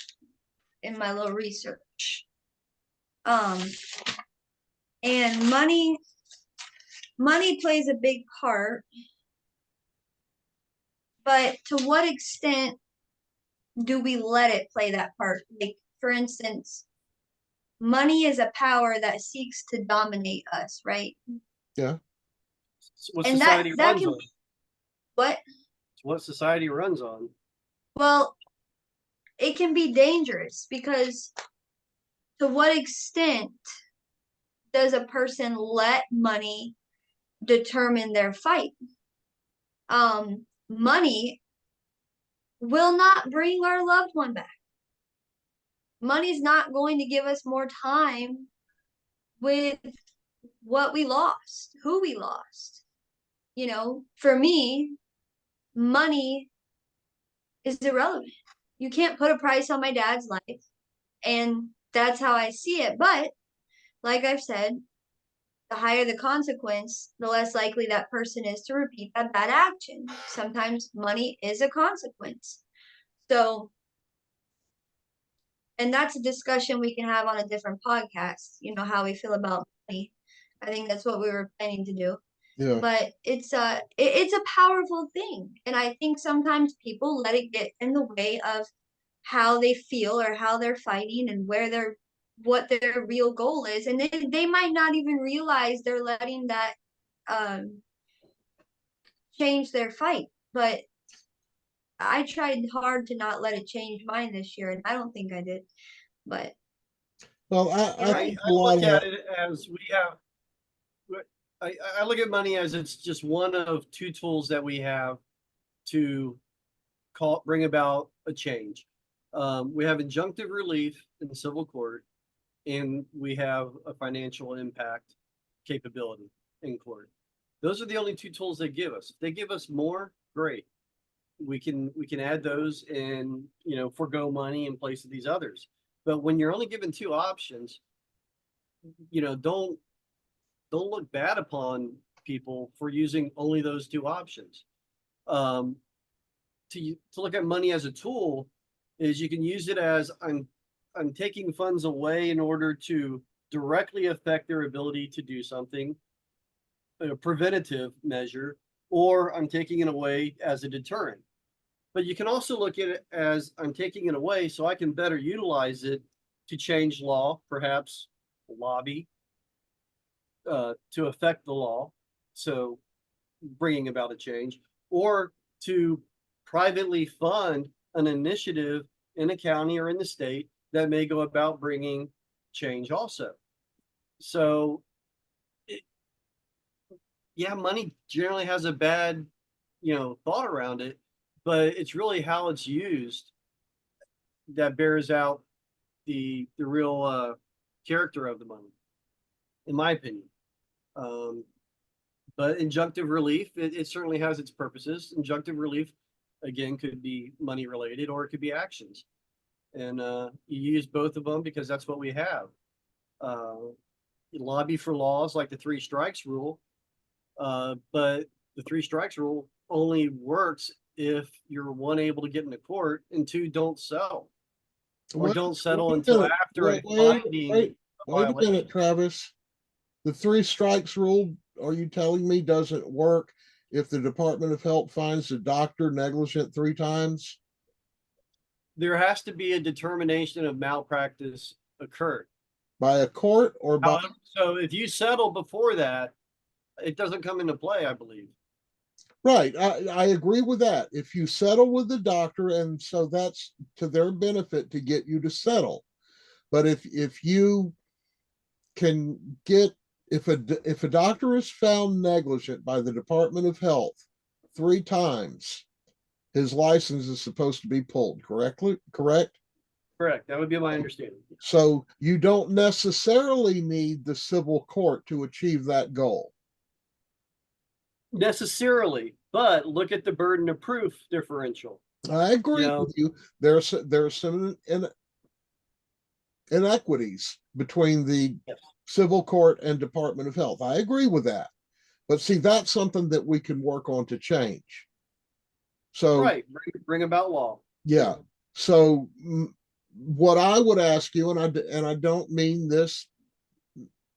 in my little research. And money plays a big part, but to what extent do we let it play that part? Like, for instance, money is a power that seeks to dominate us, right? Yeah. It's what And society that runs can, on. what? It's what society runs on. Well, it can be dangerous because to what extent does a person let money determine their fight? Money will not bring our loved one back. Money's not going to give us more time with what we lost, who we lost. For me, money is irrelevant. You can't put a price on my dad's life, and that's how I see it. But like I've said, the higher the consequence, the less likely that person is to repeat that bad action. Sometimes money is a consequence. So, and that's a discussion we can have on a different podcast, how we feel about money. I think that's what we were planning to do. Yeah. But it's a powerful thing. And I think sometimes people let it get in the way of how they feel or how they're fighting and what their real goal is. And they might not even realize they're letting that change their fight. But I tried hard to not let it change mine this year, and I don't think I did. But Well, I I think I a lot look of at it as we have. I look at money as it's just one of two tools that we have to bring about a change. We have injunctive relief in the civil court, and we have a financial impact capability in court. Those are the only two tools they give us. If they give us more, great. We can add those and forego money in place of these others. But when you're only given two options, don't look bad upon people for using only those two options. To look at money as a tool is you can use it as I'm taking funds away in order to directly affect their ability to do something, a preventative measure, or I'm taking it away as a deterrent. But you can also look at it as I'm taking it away so I can better utilize it to change law, perhaps lobby to affect the law, so bringing about a change, or to privately fund an initiative in a county or in the state that may go about bringing change also. So, yeah, money generally has a bad, thought around it, but it's really how it's used that bears out the real character of the money, in my opinion. But injunctive relief, it certainly has its purposes. Injunctive relief, again, could be money related or it could be actions. And you use both of them because that's what we have. You lobby for laws like the 3 strikes rule, but the 3 strikes rule only works if you're, 1, able to get into court, and 2, don't sell or Wait- don't settle wait a until minute. after a Wait finding. wait a violation. minute, Travis. The 3 strikes rule, are you telling me doesn't work if the Department of Health finds the doctor negligent 3 times? There has to be a determination of malpractice occurred. By a court or by? So if you settle before that, it doesn't come into play, I believe. Right, I agree with that. If you settle with the doctor, and so that's to their benefit to get you to settle. But if you can get, if a doctor is found negligent by the Department of Health 3 times, his license is supposed to be pulled, correct? Correct. That would be my understanding. So you don't necessarily need the civil court to achieve that goal. Necessarily, but look at the burden of proof differential. I agree with you. There's some inequities between the Yes. civil court and Department of Health. I agree with that. But see, that's something that we can work on to change. So, Right. Bring about law. yeah. So what I would ask you, and I don't mean this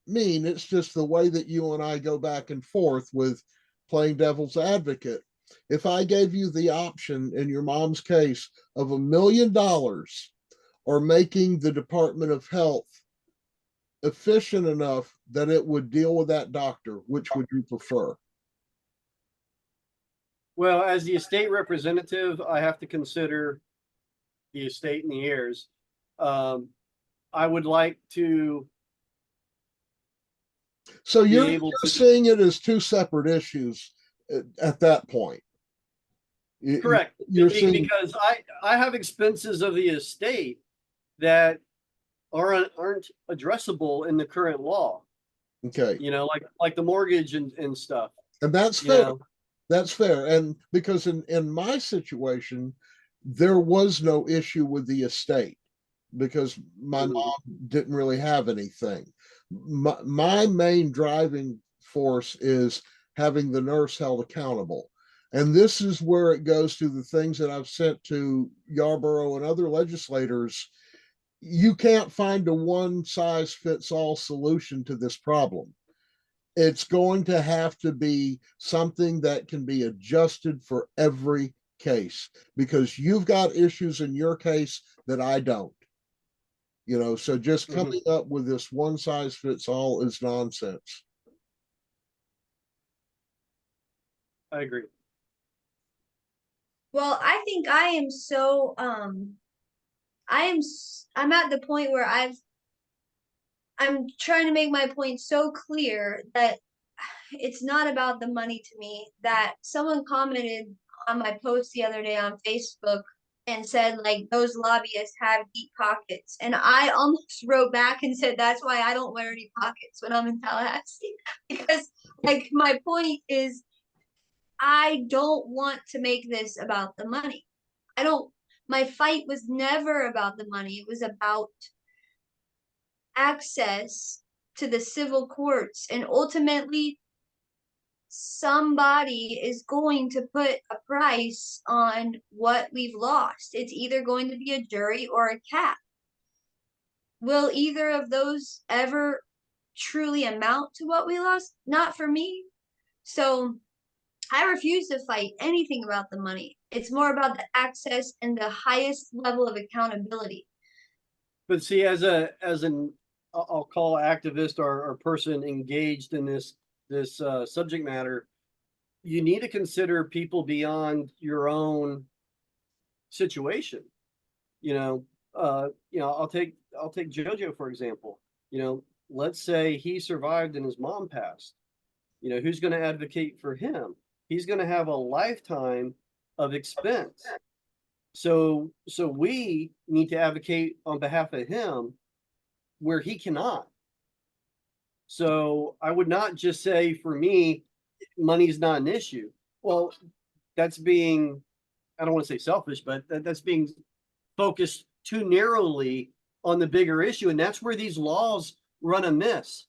mean, it's just the way that you and I go back and forth with playing devil's advocate. If I gave you the option in your mom's case of $1 million or making the Department of Health efficient enough that it would deal with that doctor, which would you prefer? Well, as the estate representative, I have to consider the estate and the heirs. I would like to. So be you're able to. seeing it as 2 separate issues at that point. Correct. You're seeing, Because I have expenses of the estate that aren't addressable in the current law. okay, Like the mortgage and stuff. and that's You fair. know? That's fair. And because in my situation, there was no issue with the estate because my mom didn't really have anything. My main driving force is having the nurse held accountable. And this is where it goes to the things that I've sent to Yarborough and other legislators. You can't find a one size fits all solution to this problem. It's going to have to be something that can be adjusted for every case because you've got issues in your case that I don't. So just coming up with this one size fits all is nonsense. I agree. Well, I think I am so I'm at the point where I'm trying to make my point so clear that it's not about the money to me. That someone commented on my post the other day on Facebook and said like those lobbyists have deep pockets, and I almost wrote back and said that's why I don't wear any pockets when I'm in Tallahassee because like my point is I don't want to make this about the money. My fight was never about the money. It was about access to the civil courts. And ultimately, somebody is going to put a price on what we've lost. It's either going to be a jury or a cap. Will either of those ever truly amount to what we lost? Not for me. So I refuse to fight anything about the money. It's more about the access and the highest level of accountability. But see, as an I'll call activist or person engaged in this subject matter, you need to consider people beyond your own situation. I'll take JoJo for example. Let's say he survived and his mom passed. Who's going to advocate for him? He's going to have a lifetime of expense. So we need to advocate on behalf of him where he cannot. So I would not just say for me, money's not an issue. Well, that's being, I don't want to say selfish, but that's being focused too narrowly on the bigger issue. And that's where these laws run amiss.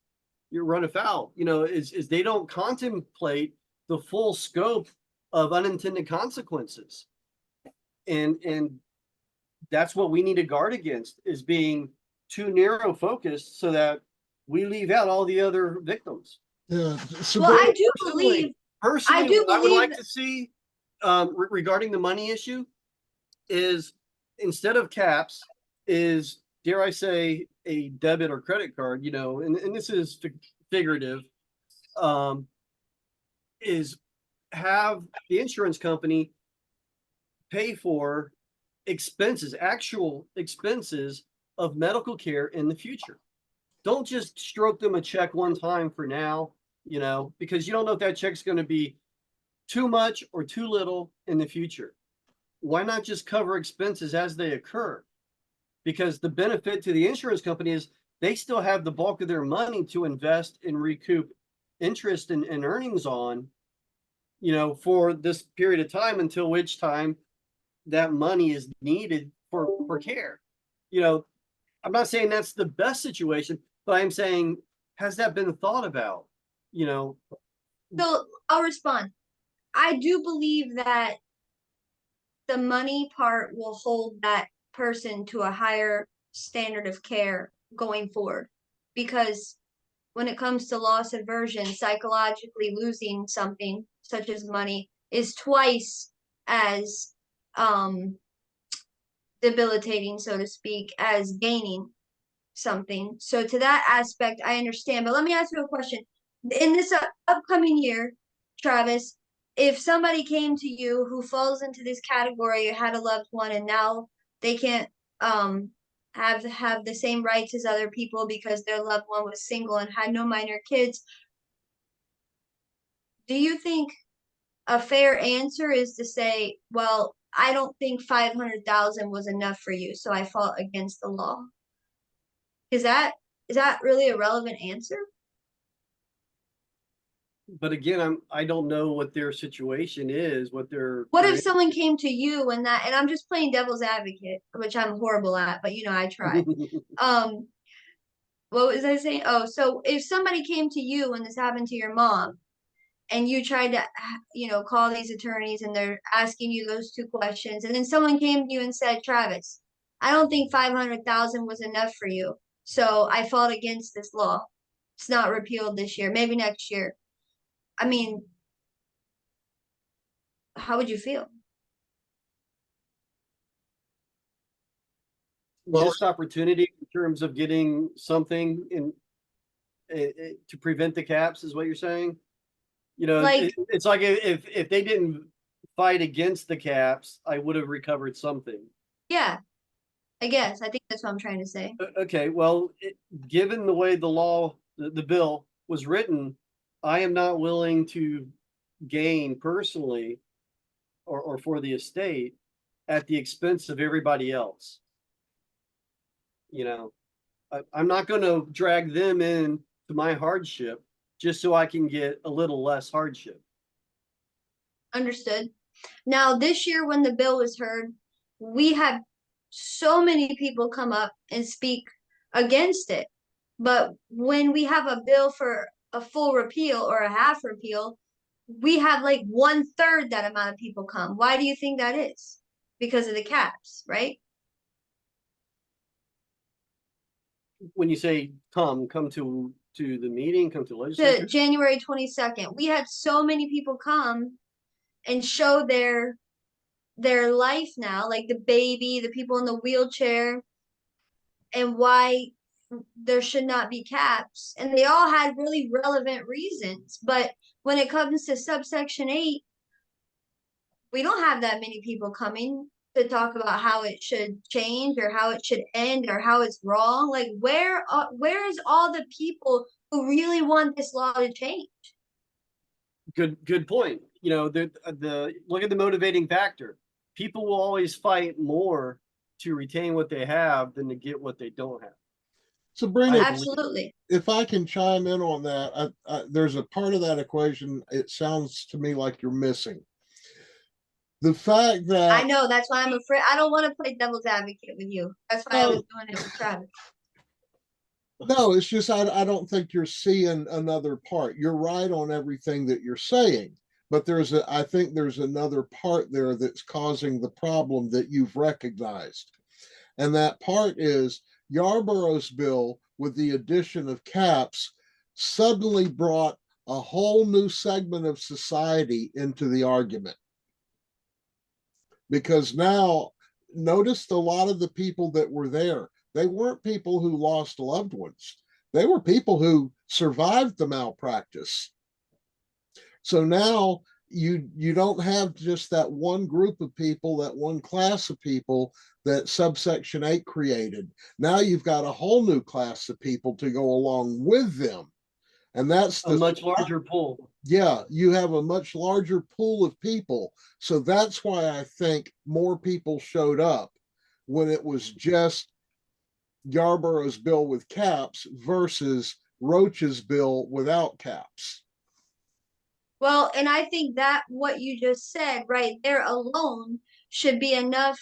You run afoul, is they don't contemplate the full scope of unintended consequences. And that's what we need to guard against, is being too narrow focused so that we leave out all the other victims. Yeah. Well, I do believe Personally, what I would like to see regarding the money issue is, instead of caps, is, dare I say, a debit or credit card, and this is figurative, is have the insurance company pay for expenses, actual expenses of medical care in the future. Don't just stroke them a check one time for now, because you don't know if that check's going to be too much or too little in the future. Why not just cover expenses as they occur? Because the benefit to the insurance company is they still have the bulk of their money to invest and recoup interest and earnings on, for this period of time, until which time that money is needed for care. I'm not saying that's the best situation, but I'm saying, has that been thought about? So I'll respond. I do believe that the money part will hold that person to a higher standard of care going forward, because when it comes to loss aversion, psychologically losing something such as money is twice as debilitating, so to speak, as gaining something. So to that aspect, I understand. But let me ask you a question. In this upcoming year, Travis, if somebody came to you who falls into this category, had a loved one, and now they can't have the same rights as other people because their loved one was single and had no minor kids, do you think a fair answer is to say, well, I don't think 500,000 was enough for you, so I fought against the law? Is that really a relevant answer? But again, I don't know what their situation is, what What if someone came to you and I'm just playing devil's advocate, which I'm horrible at, but I try. What was I saying? Oh, so if somebody came to you when this happened to your mom, and you tried to, call these attorneys and they're asking you those two questions, and then someone came to you and said, Travis, I don't think 500,000 was enough for you, so I fought against this law. It's not repealed this year, maybe next year. I mean, how would you feel? Missed opportunity in terms of getting something to prevent the caps, is what you're saying? It's like if they didn't fight against the caps, I would have recovered something. Yeah, I guess. I think that's what I'm trying to say. Okay, well, given the way the law, the bill was written, I am not willing to gain personally or for the estate at the expense of everybody else. I'm not going to drag them in to my hardship just so I can get a little less hardship. Understood. Now, this year when the bill was heard, we had so many people come up and speak against it. But when we have a bill for a full repeal or a half repeal, we have like 1/3 that amount of people come. Why do you think that is? Because of the caps, right? When you say come to the meeting, come to To legislature. January 22nd, we had so many people come and show their life now, like the baby, the people in the wheelchair, and why there should not be caps. And they all had really relevant reasons. But when it comes to subsection 8, we don't have that many people coming to talk about how it should change or how it should end or how it's wrong. Like where's all the people who really want this law to change? Good point. You know, the look at the motivating factor. People will always fight more to retain what they have than to get what they don't have. Sabrina, Absolutely. if I can chime in on that, there's a part of that equation, it sounds to me like you're missing. The fact that I know, that's why I'm afraid. I don't want to play devil's advocate with you. That's why I was doing it with Travis. no, it's just I don't think you're seeing another part. You're right on everything that you're saying, but I think there's another part there that's causing the problem that you've recognized. And that part is Yarborough's bill, with the addition of caps, suddenly brought a whole new segment of society into the argument. Because now, notice a lot of the people that were there, they weren't people who lost loved ones. They were people who survived the malpractice. So now you don't have just that one group of people, that one class of people that subsection 8 created. Now you've got a whole new class of people to go along with them. And that's a much larger pool. Yeah, you have a much larger pool of people. So that's why I think more people showed up when it was just Yarborough's bill with caps versus Roach's bill without caps. Well, and I think that what you just said right there alone should be enough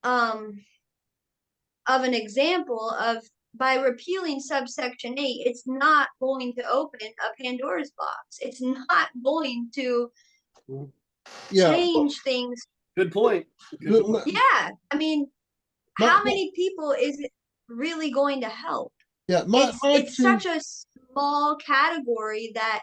of an example of, by repealing subsection 8, it's not going to open a Pandora's box. It's not going to change things. Good point. Good point. Yeah, I mean, how many people is it really going to help? Yeah, it's such a small category that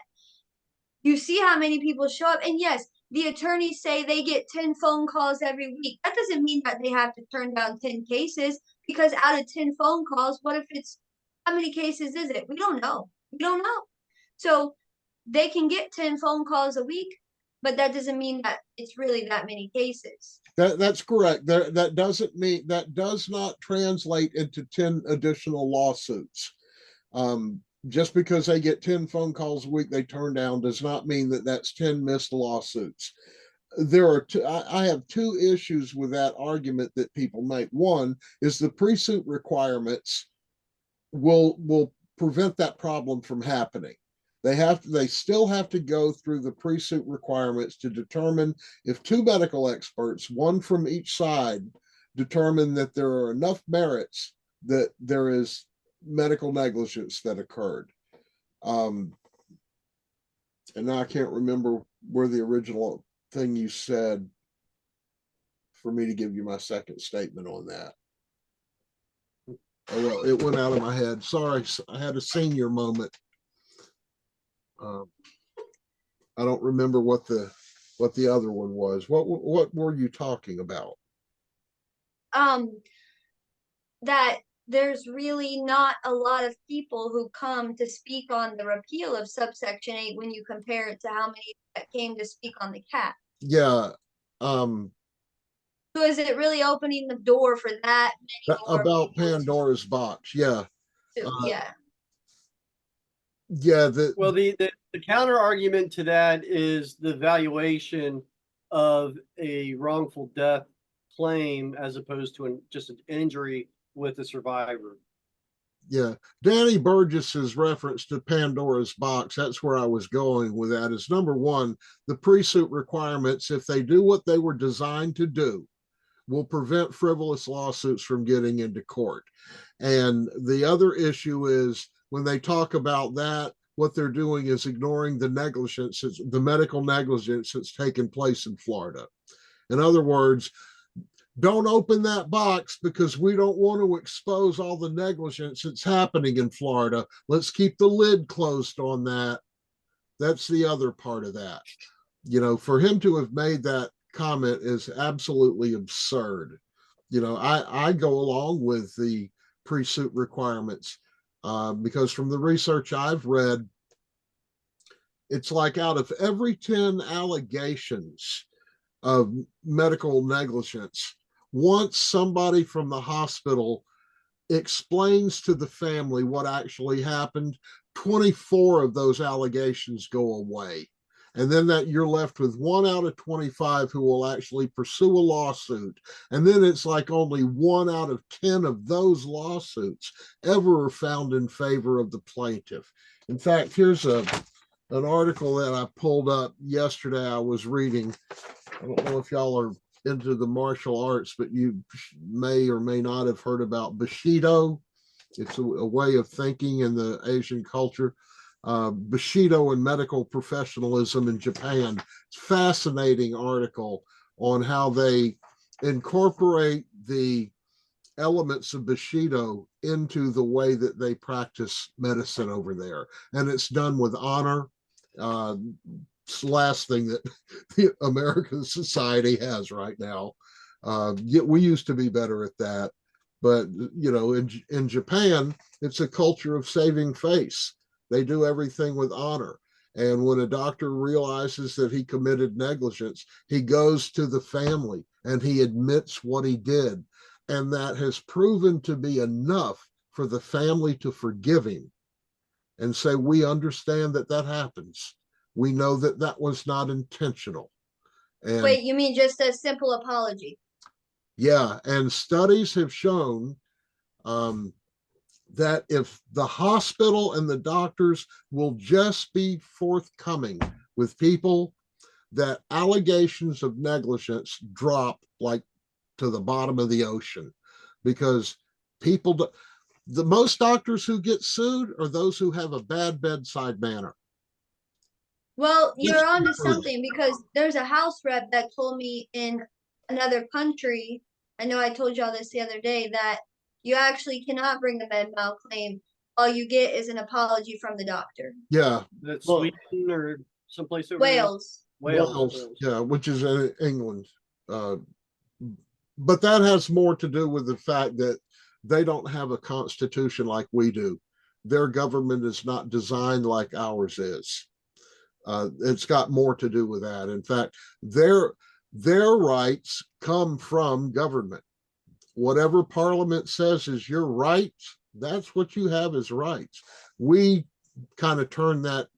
you see how many people show up. And yes, the attorneys say they get 10 phone calls every week. That doesn't mean that they have to turn down 10 cases, because out of 10 phone calls, what if it's, how many cases is it? We don't know. We don't know. So they can get 10 phone calls a week, but that doesn't mean that it's really that many cases. That's correct. That doesn't mean, that does not translate into 10 additional lawsuits. Just because they get 10 phone calls a week they turn down does not mean that that's 10 missed lawsuits. I have two issues with that argument that people make. One is the pre-suit requirements will prevent that problem from happening. They still have to go through the pre-suit requirements to determine if two medical experts, one from each side, determine that there are enough merits that there is medical negligence that occurred. And now I can't remember where the original thing you said for me to give you my second statement on that. Oh, well, it went out of my head. Sorry, I had a senior moment. I don't remember what the other one was. What were you talking about? That there's really not a lot of people who come to speak on the repeal of subsection 8 when you compare it to how many that came to speak on the cap. Yeah. So is it really opening the door for that many more About Pandora's box? Yeah. Yeah. Yeah. Well, the counter argument to that is the valuation of a wrongful death claim as opposed to just an injury with a survivor. Yeah, Danny Burgess's reference to Pandora's box, that's where I was going with that, is number one, the pre-suit requirements, if they do what they were designed to do, will prevent frivolous lawsuits from getting into court. And the other issue is when they talk about that, what they're doing is ignoring the the medical negligence that's taken place in Florida. In other words, don't open that box because we don't want to expose all the negligence that's happening in Florida. Let's keep the lid closed on that. That's the other part of that. You know, for him to have made that comment is absolutely absurd. You know, I go along with the pre-suit requirements because from the research I've read, it's like out of every 10 allegations of medical negligence, once somebody from the hospital explains to the family what actually happened, 24 of those allegations go away. And then that you're left with 1 out of 25 who will actually pursue a lawsuit. And then it's like only 1 out of 10 of those lawsuits ever are found in favor of the plaintiff. In fact, here's an article that I pulled up yesterday. I was reading. I don't know if y'all are into the martial arts, but you may or may not have heard about Bushido. It's a way of thinking in the Asian culture. Bushido and medical professionalism in Japan. It's a fascinating article on how they incorporate the elements of Bushido into the way that they practice medicine over there. And it's done with honor. It's the last thing that the American society has right now. Yet we used to be better at that. But, you know, in Japan, it's a culture of saving face. They do everything with honor. And when a doctor realizes that he committed negligence, he goes to the family and he admits what he did. And that has proven to be enough for the family to forgive him and say, we understand that that happens. We know that that was not intentional. And Wait, you mean just a simple apology? yeah, and studies have shown that if the hospital and the doctors will just be forthcoming with people, that allegations of negligence drop like to the bottom of the ocean, because people, the most doctors who get sued are those who have a bad bedside manner. Well, you're Yes, onto true. something because there's a house rep that told me in another country. I know I told y'all this the other day that you actually cannot bring a med mal claim. All you get is an apology from the doctor. Yeah, That's well, Sweden or someplace over there? Wales. Wales. yeah, which is in England. But that has more to do with the fact that they don't have a constitution like we do. Their government is not designed like ours is. It's got more to do with that. In fact, their rights come from government. Whatever Parliament says is your rights, that's what you have as rights. We kind of turned that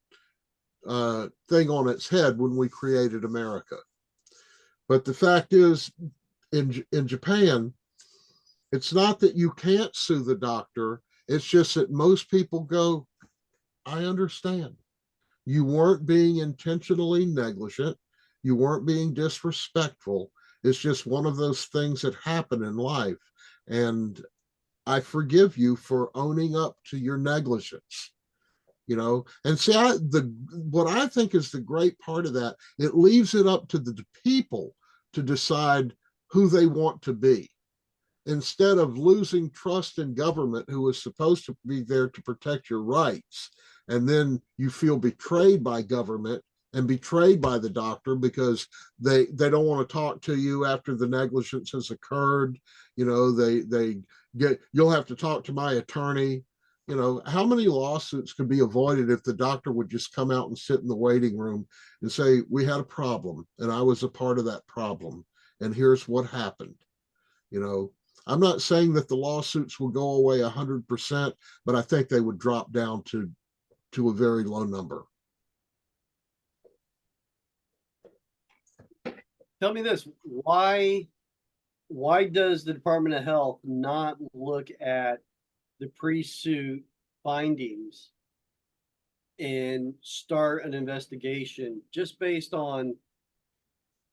thing on its head when we created America. But the fact is, in Japan, it's not that you can't sue the doctor. It's just that most people go, I understand. You weren't being intentionally negligent. You weren't being disrespectful. It's just one of those things that happen in life. And I forgive you for owning up to your negligence. You know, and see, what I think is the great part of that, it leaves it up to the people to decide who they want to be, instead of losing trust in government, who is supposed to be there to protect your rights. And then you feel betrayed by government and betrayed by the doctor because they don't want to talk to you after the negligence has occurred. You know, they get, you'll have to talk to my attorney. You know, how many lawsuits could be avoided if the doctor would just come out and sit in the waiting room and say, we had a problem and I was a part of that problem, and here's what happened. You know, I'm not saying that the lawsuits will go away 100%, but I think they would drop down to a very low number. Tell me this, why does the Department of Health not look at the pre-suit findings and start an investigation just based on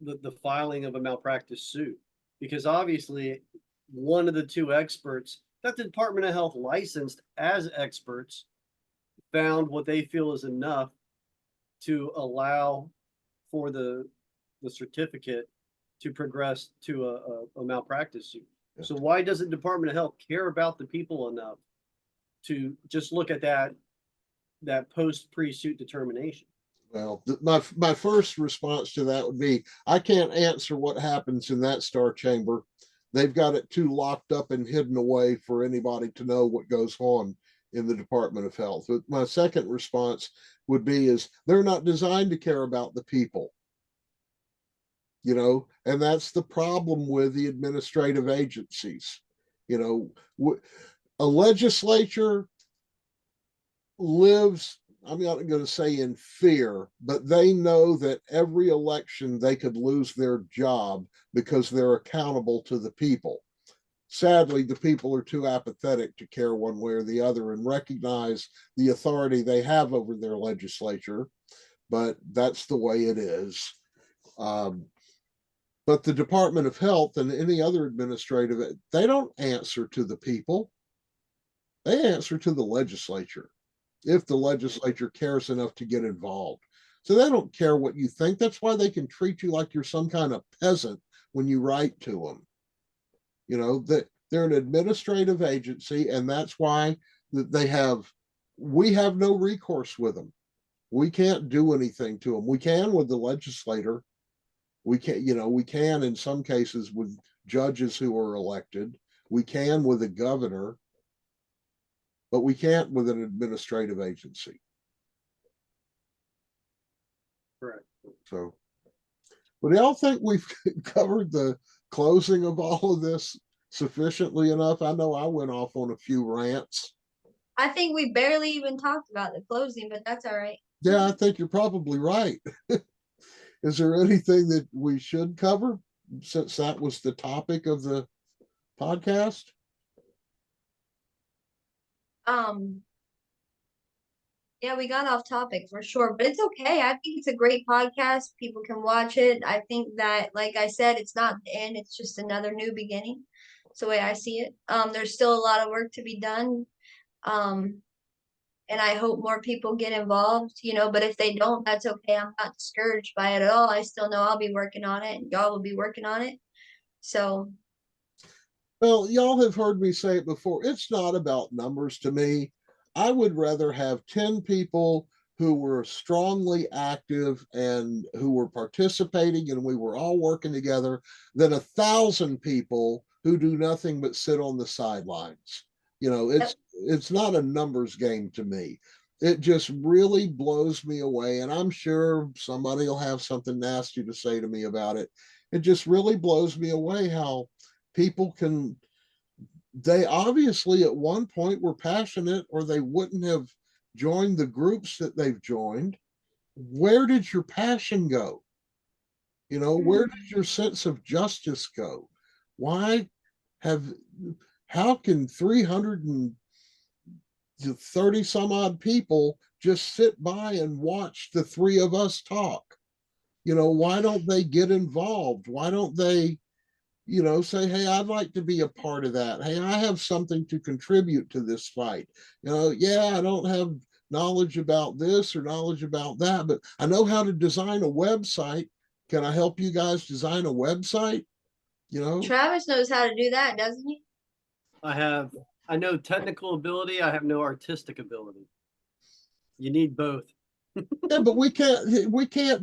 the filing of a malpractice suit? Because obviously one of the two experts that the Department of Health licensed as experts found what they feel is enough to allow for the certificate to progress to a malpractice suit. So why doesn't Department of Health care about the people enough to just look at that post pre-suit determination? Well, my first response to that would be, I can't answer what happens in that star chamber. They've got it too locked up and hidden away for anybody to know what goes on in the Department of Health. But my second response would be is they're not designed to care about the people. You know, and that's the problem with the administrative agencies. You know, a legislature lives, I'm not going to say in fear, but they know that every election they could lose their job because they're accountable to the people. Sadly, the people are too apathetic to care one way or the other and recognize the authority they have over their legislature, but that's the way it is. But the Department of Health and any other administrative, they don't answer to the people. They answer to the legislature, if the legislature cares enough to get involved. So they don't care what you think. That's why they can treat you like you're some kind of peasant when you write to them. You know, that they're an administrative agency, and that's why we have no recourse with them. We can't do anything to them. We can with the legislator. We can in some cases with judges who are elected. We can with a governor, but we can't with an administrative agency. Correct. So, but y'all think we've covered the closing of all of this sufficiently enough? I know I went off on a few rants. I think we barely even talked about the closing, but that's all right. Yeah, I think you're probably right. Is there anything that we should cover since that was the topic of the podcast? Yeah, we got off topic for sure, but it's okay. I think it's a great podcast. People can watch it. I think that, like I said, it's not the end, it's just another new beginning. It's the way I see it. There's still a lot of work to be done. And I hope more people get involved, but if they don't, that's okay. I'm not discouraged by it at all. I still know I'll be working on it and y'all will be working on it. So. Well, y'all have heard me say it before. It's not about numbers to me. I would rather have 10 people who were strongly active and who were participating and we were all working together than 1,000 people who do nothing but sit on the sidelines. It's not a numbers game to me. It just really blows me away. And I'm sure somebody will have something nasty to say to me about it. It just really blows me away how people they obviously at one point were passionate or they wouldn't have joined the groups that they've joined. Where did your passion go? Where did your sense of justice go? How can 330 some odd people just sit by and watch the three of us talk? Why don't they get involved? Why don't they say, hey, I'd like to be a part of that. Hey, I have something to contribute to this fight. Yeah, I don't have knowledge about this or knowledge about that, but I know how to design a website. Can I help you guys design a website? Travis knows how to do that, doesn't he? I know technical ability. I have no artistic ability. You need both. Yeah, but we can't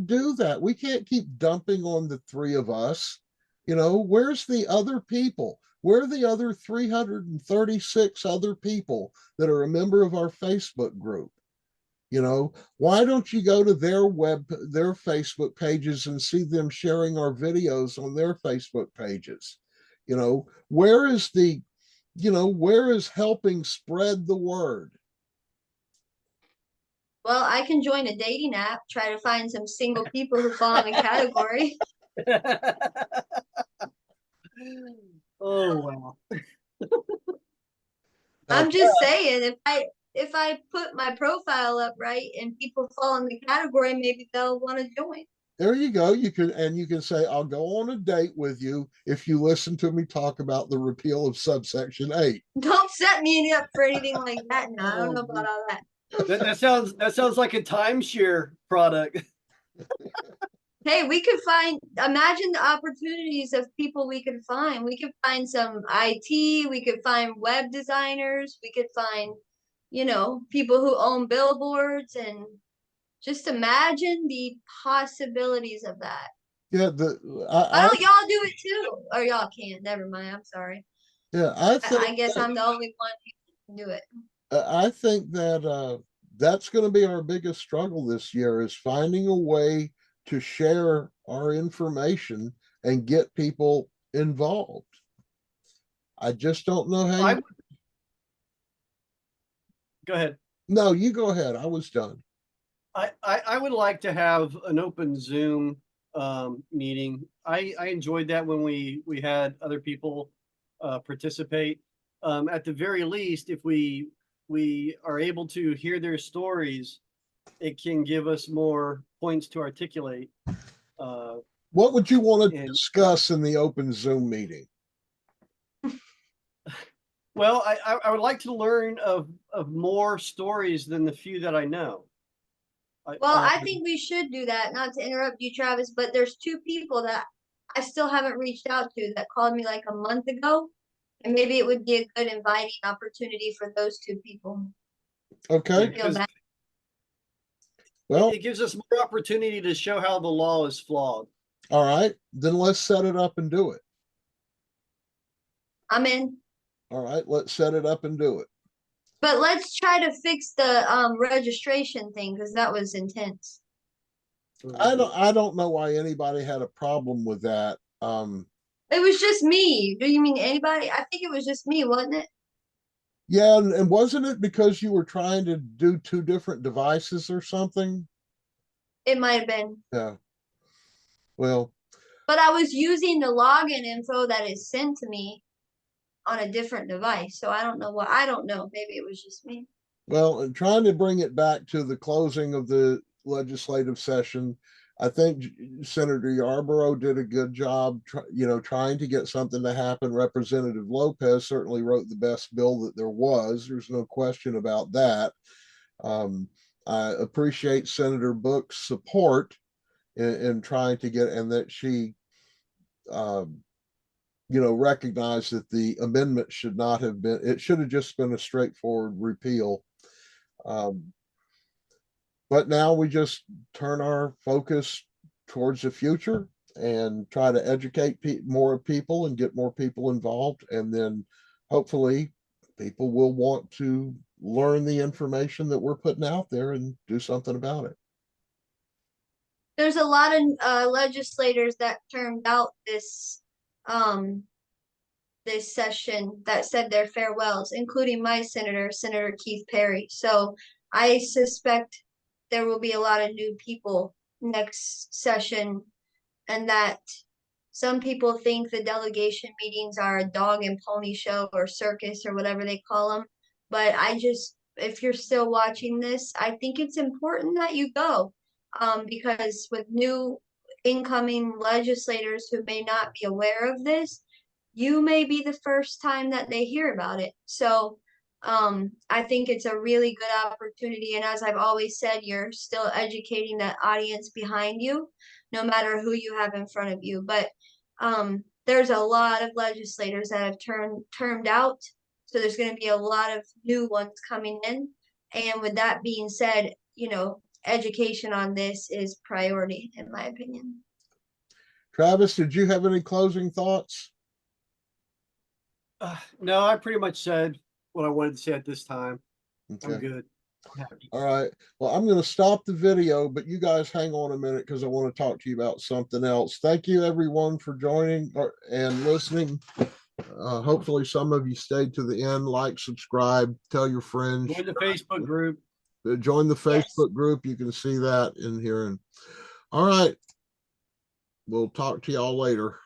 do that. We can't keep dumping on the three of us. Where's the other people? Where are the other 336 other people that are a member of our Facebook group? Why don't you go to their Facebook pages and see them sharing our videos on their Facebook pages? Where is helping spread the word? Well, I can join a dating app, try to find some single people who fall in the category. Oh, wow. I'm just saying, if I put my profile up right and people fall in the category, maybe they'll want to join. There you go. You can say, I'll go on a date with you if you listen to me talk about the repeal of subsection 8. Don't set me up for anything like that now. I don't know about all that. That sounds like a timeshare product. Hey, we could find, imagine the opportunities of people we could find. We could find some IT, we could find web designers, we could find, people who own billboards, and just imagine the possibilities of that. Yeah, Why don't y'all do it too? Or y'all can't, never mind, I'm sorry. I think I guess I'm the only one who can do it. I think that that's going to be our biggest struggle this year is finding a way to share our information and get people involved. I just don't know how you. Go ahead. No, you go ahead. I was done. I would like to have an open Zoom meeting. I enjoyed that when we had other people participate. At the very least, if we are able to hear their stories, it can give us more points to articulate. What would you want to And- discuss in the open Zoom meeting? Well, I would like to learn of more stories than the few that I know. Well, I think we should do that, not to interrupt you, Travis, but there's two people that I still haven't reached out to that called me like a month ago. And maybe it would be a good inviting opportunity for those two people. Okay. because Well, it gives us more opportunity to show how the law is flawed. all right. Then let's set it up and do it. I'm in. All right. Let's set it up and do it. But let's try to fix the registration thing because that was intense. I don't know why anybody had a problem with that. It was just me. Do you mean anybody? I think it was just me, wasn't it? Yeah, and wasn't it because you were trying to do two different devices or something? It might have been. Yeah. Well, But I was using the login info that is sent to me on a different device. So I don't know what, I don't know. Maybe it was just me. well, and trying to bring it back to the closing of the legislative session, I think Senator Yarborough did a good job, trying to get something to happen. Representative Lopez certainly wrote the best bill that there was. There's no question about that. I appreciate Senator Book's support in trying to get, and that she, recognized that the amendment should not have been, it should have just been a straightforward repeal. But now we just turn our focus towards the future and try to educate more people and get more people involved. And then hopefully people will want to learn the information that we're putting out there and do something about it. There's a lot of legislators that termed out this session that said their farewells, including my senator, Senator Keith Perry. So I suspect there will be a lot of new people next session, and that some people think the delegation meetings are a dog and pony show or circus or whatever they call them. But if you're still watching this, I think it's important that you go, because with new incoming legislators who may not be aware of this, you may be the first time that they hear about it. So I think it's a really good opportunity. And as I've always said, you're still educating the audience behind you, no matter who you have in front of you. But there's a lot of legislators that have termed out. So there's going to be a lot of new ones coming in. And with that being said, education on this is priority, in my opinion. Travis, did you have any closing thoughts? No, I pretty much said what I wanted to say at this time. Okay. I'm good. All right. Well, I'm going to stop the video, but you guys hang on a minute because I want to talk to you about something else. Thank you, everyone, for joining and listening. Hopefully, some of you stayed to the end. Like, subscribe, tell your friends. Join the Facebook group. Join the Yes. Facebook group. You can see that in here. And all right. We'll talk to y'all later.